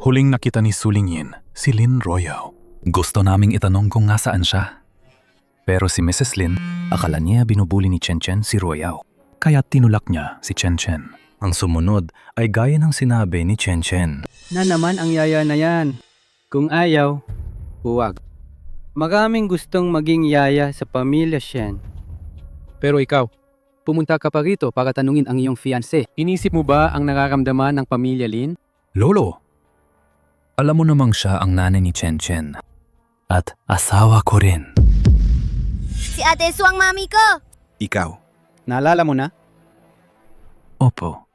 huling nakita ni Su Lingyin, si Lin Royao. Gusto naming itanong kung nasaan siya. Pero si Mrs. Lin, akala niya binubuli ni Chen Chen si Royao. Kaya tinulak niya si Chen Chen. Ang sumunod ay gaya ng sinabi ni Chen Chen. Na naman ang yaya na yan. Kung ayaw, huwag. Maraming gustong maging yaya sa pamilya Shen. Pero ikaw, pumunta ka pa rito para tanungin ang iyong fiancé. Inisip mo ba ang nararamdaman ng pamilya Lin? Lolo, alam mo namang siya ang nanay ni Chen Chen. At asawa ko rin. Si Ate Sue ang mami ko. Ikaw. Naalala mo na? Opo.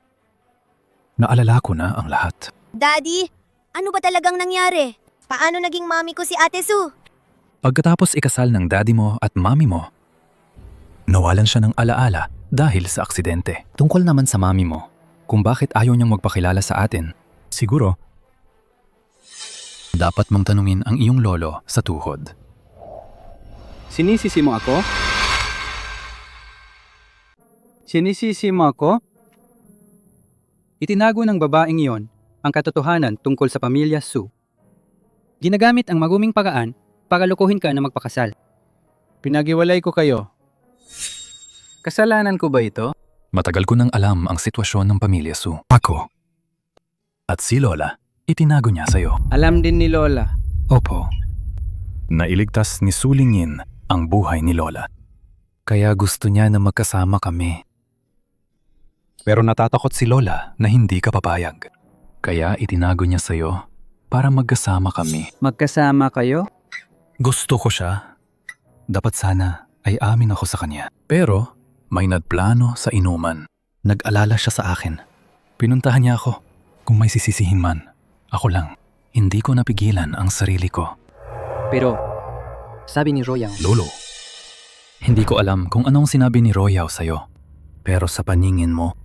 Naalala ko na ang lahat. Daddy, ano ba talagang nangyari? Paano naging mami ko si Ate Sue? Pagkatapos ikasal ng daddy mo at mami mo, nawalan siya ng alaala dahil sa aksidente. Tungkol naman sa mami mo, kung bakit ayaw niyang magpakilala sa atin, siguro, dapat mong tanungin ang iyong lolo sa tuhod. Sinisisi mo ako? Sinisisi mo ako? Itinago ng babaeng iyon ang katotohanan tungkol sa pamilya Su. Ginagamit ang maguming paraan para lukuhin ka na magpakasal. Pinagiwalay ko kayo. Kasalanan ko ba ito? Matagal ko nang alam ang sitwasyon ng pamilya Su. Ako. At si Lola, itinago niya sa'yo. Alam din ni Lola. Opo. Nailigtas ni Su Lingyin ang buhay ni Lola. Kaya gusto niya na magkasama kami. Pero natatakot si Lola na hindi ka papayag. Kaya itinago niya sa'yo para magkasama kami. Magkasama kayo? Gusto ko siya. Dapat sana ay amin ako sa kanya. Pero may nagplano sa inuman. Nag-alala siya sa akin. Pinuntahan niya ako. Kung may sisisihin man, ako lang. Hindi ko napigilan ang sarili ko. Pero, sabi ni Royal, Lolo, hindi ko alam kung anong sinabi ni Royal sa'yo. Pero sa paningin mo,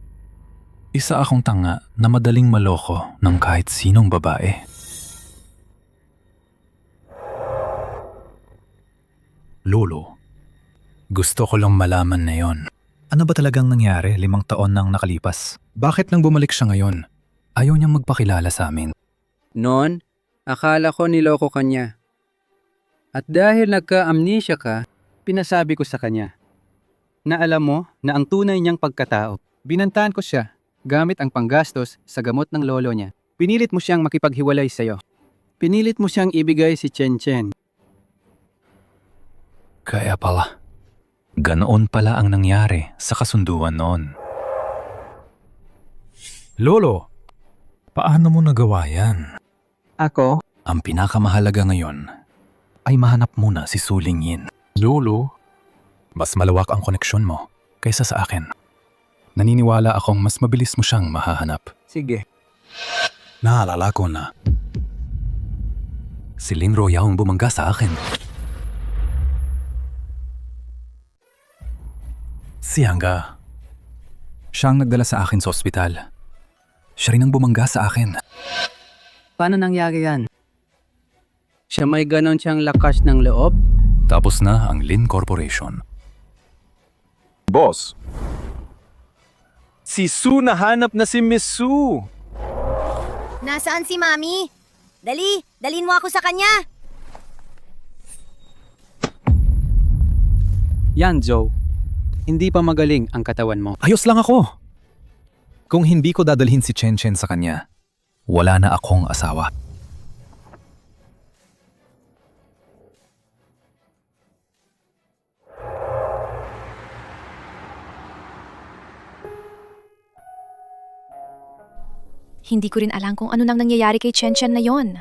isa akong tanga na madaling maloko ng kahit sinong babae. Lolo, gusto ko lang malaman na yon. Ano ba talagang nangyari 5 taon nang nakalipas? Bakit nang bumalik siya ngayon? Ayaw niyang magpakilala sa amin. noon, akala ko niloko ka niya. At dahil nagka-amnesia ka, pinasabi ko sa kanya na alam mo na ang tunay niyang pagkatao. Binantaan ko siya gamit ang panggastos sa gamot ng lolo niya. Pinilit mo siyang makipaghiwalay sa'yo. Pinilit mo siyang ibigay si Chen Chen. Kaya pala. Ganoon pala ang nangyari sa kasunduan noon. Lolo, paano mo nagawa yan? Ako? Ang pinakamahalaga ngayon ay mahanap muna si Su Lingyin. Lolo, mas malawak ang koneksyon mo kaysa sa akin. Naniniwala akong mas mabilis mo siyang mahahanap. Sige. Naalala ko na. Si Lin Royao ang bumangga sa akin. Si Hanga. Siya ang nagdala sa akin sa ospital. Siya rin ang bumangga sa akin. Paano nangyari yan? Siya may ganon siyang lakas ng loob? Tapos na ang Lin Corporation. Boss, si Su nahanap na si Miss Su. Nasaan si Mami? Dalin mo ako sa kanya. Yan, Joe. Hindi pa magaling ang katawan mo. Ayos lang ako. Kung hindi ko dadalhin si Chen Chen sa kanya, wala na akong asawa. Hindi ko rin alam kung ano nang nangyayari kay Chen Chen na yon.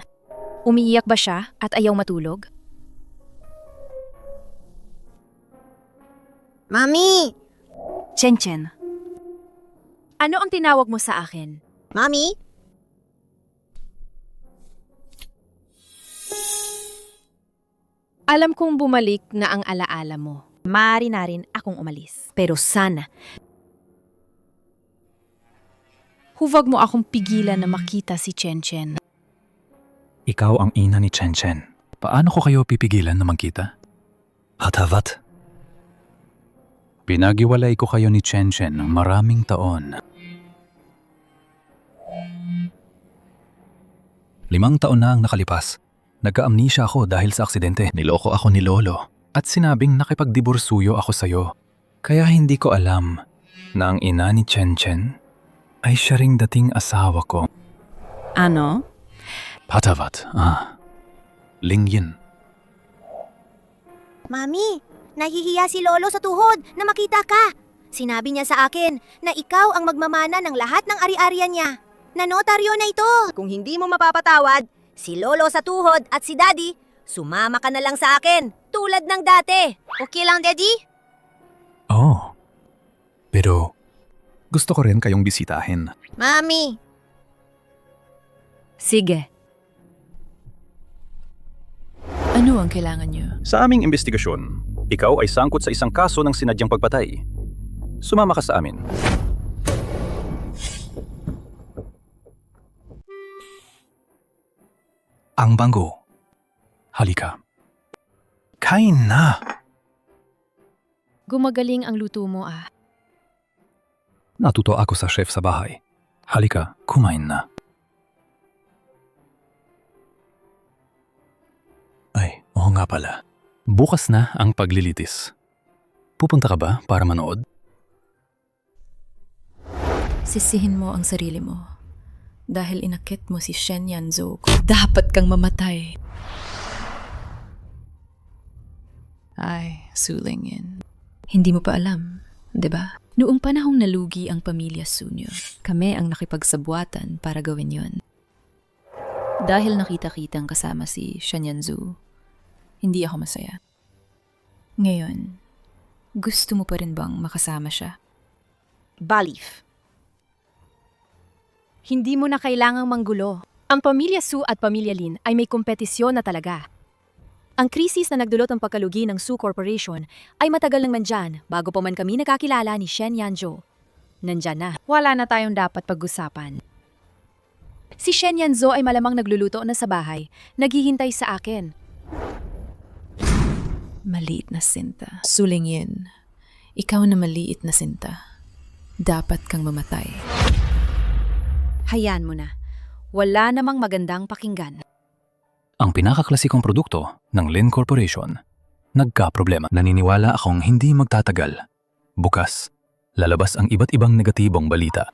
Umiiyak ba siya at ayaw matulog? Mami! Chen Chen, ano ang tinawag mo sa akin? Mami? Alam kong bumalik na ang alaala mo. Maaari na rin akong umalis. Pero sana, huwag mo akong pigilan na makita si Chen Chen. Ikaw ang ina ni Chen Chen. Paano ko kayo pipigilan na magkita? Hatavat. Pinagiwalay ko kayo ni Chen Chen ng maraming taon. 5 taon na ang nakalipas. Nagka-amnesia ako dahil sa aksidente. Niloko ako ni Lolo at sinabing nakipagdiborsuyo ako sa'yo. Kaya hindi ko alam na ang ina ni Chen Chen ay siya ring dating asawa ko. Ano? Patavat, Lingyin. Mami, nahihiya si Lolo sa tuhod na makita ka. Sinabi niya sa akin na ikaw ang magmamana ng lahat ng ari-arian niya. Nanotaryo na ito. Kung hindi mo mapapatawad, si Lolo sa tuhod at si Daddy, sumama ka na lang sa akin, tulad ng dati. Okay lang, Daddy? Oh, pero gusto ko rin kayong bisitahin. Mami! Sige. Ano ang kailangan niyo? Sa aming investigasyon, ikaw ay sangkot sa isang kaso ng sinadyang pagpatay. Sumama ka sa amin. Ang banggo. Halika. Kain na! Gumagaling ang luto mo Natuto ako sa chef sa bahay. Halika, kumain na. Ay, oo nga pala. Bukas na ang paglilitis. Pupunta ka ba para manood? Sisihin mo ang sarili mo. Dahil inakit mo si Shen Yanzhou. Dapat kang mamatay. Ay, Sulingin. Hindi mo pa alam, di ba? Noong panahong nalugi ang pamilya Sunyo, kami ang nakipagsabuatan para gawin yon. Dahil nakita-kitang kasama si Shen Yanzhou, hindi ako masaya. Ngayon, gusto mo pa rin bang makasama siya? Balif. Hindi mo na kailangang manggulo. Ang pamilya Su at pamilya Lin ay may kompetisyon na talaga. Ang krisis na nagdulot ng pagkalugi ng Su Corporation ay matagal nang nandyan bago pa man kami nakakilala ni Shen Yanzhou. Nandyan na. Wala na tayong dapat pag-usapan. Si Shen Yanzhou ay malamang nagluluto na sa bahay, naghihintay sa akin. Maliit na sinta. Sulingin, ikaw na maliit na sinta. Dapat kang mamatay. Hayaan mo na. Wala namang magandang pakinggan. Ang pinakaklasikong produkto ng Lin Corporation, nagka-problema. Naniniwala akong hindi magtatagal. Bukas, lalabas ang iba't ibang negatibong balita.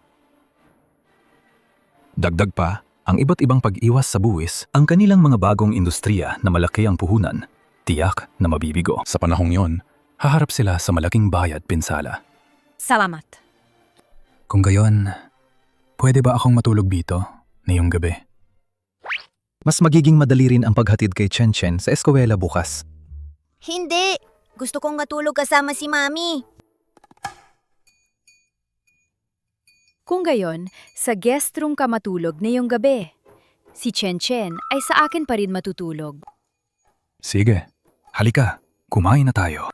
Dagdag pa, ang iba't ibang pag-iwas sa buwis, ang kanilang mga bagong industriya na malaki ang puhunan, tiyak na mabibigo. Sa panahong yon, haharap sila sa malaking bayad pinsala. Salamat. Kung gayon, pwede ba akong matulog dito ngayong gabi? Mas magiging madali rin ang paghatid kay Chen Chen sa eskwela bukas. Hindi! Gusto kong matulog kasama si Mami. Kung gayon, sa guest room ka matulog ngayong gabi. Si Chen Chen ay sa akin pa rin matutulog. Sige, halika, kumain na tayo.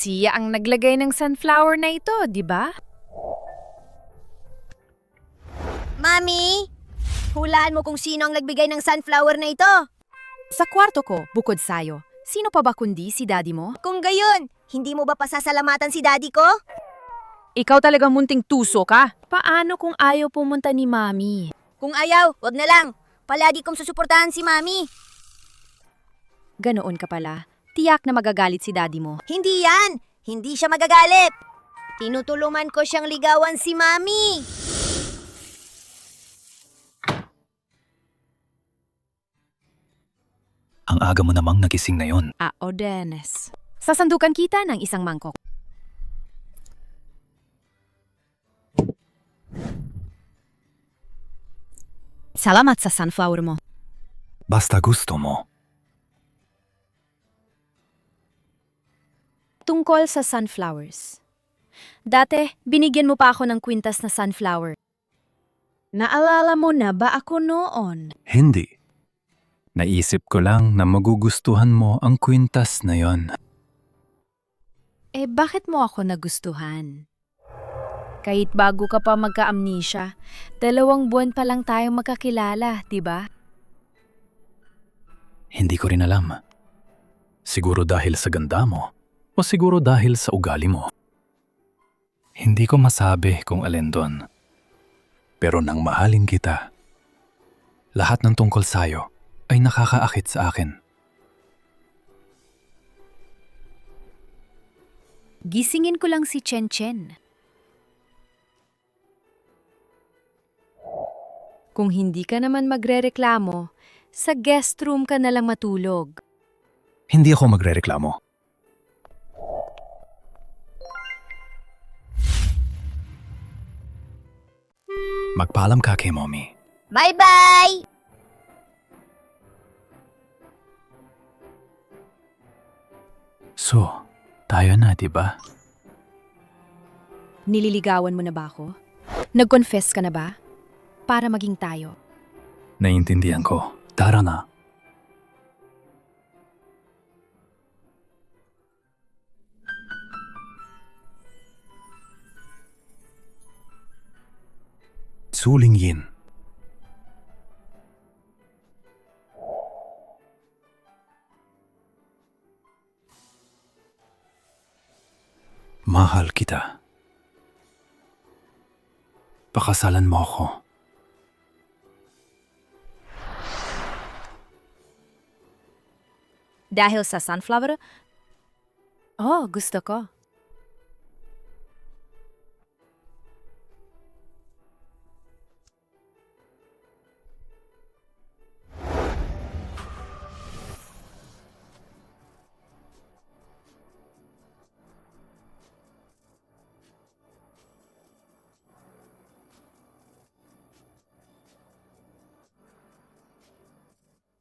Siya ang naglagay ng sunflower na ito, di ba? Mami! Hulaan mo kung sino ang nagbigay ng sunflower na ito. Sa kwarto ko, bukod sayo. Sino pa ba kundi si daddy mo? Kung gayon, hindi mo ba pasasalamatan si daddy ko? Ikaw talagang munting tuso ka. Paano kung ayaw pumunta ni Mami? Kung ayaw, wag na lang. Palagi kong susuportahan si Mami. Ganoon ka pala. Tiyak na magagalit si daddy mo. Hindi yan! Hindi siya magagalit. Tinutulungan ko siyang ligawan si Mami. Ang aga mo namang nagising na yon. Dennis. Sasandukan kita ng isang mangkok. Salamat sa sunflower mo. Basta gusto mo. Tungkol sa sunflowers. Dati, binigyan mo pa ako ng kwintas na sunflower. Naalala mo na ba ako noon? Hindi. Naisip ko lang na magugustuhan mo ang kwintas na yon. Bakit mo ako nagustuhan? Kahit bago ka pa magka-amnesia, 2 buwan pa lang tayong magkakilala, di ba? Hindi ko rin alam. Siguro dahil sa ganda mo, o siguro dahil sa ugali mo. Hindi ko masabi kung alin doon. Pero nang mahalin kita, lahat ng tungkol sa'yo ay nakakaakit sa akin. Gisingin ko lang si Chen Chen. Kung hindi ka naman magrereklamo, sa guest room ka na lang matulog. Hindi ako magrereklamo. Magpaalam ka kay Mommy. Bye-bye! So, tayo na, di ba? Nililigawan mo na ba ako? Nag-confess ka na ba? Para maging tayo. Naiintindihan ko. Tara na. Suling Yin. Mahal kita. Pakasalan mo ako. Dahil sa sunflower? Oh, gusto ko.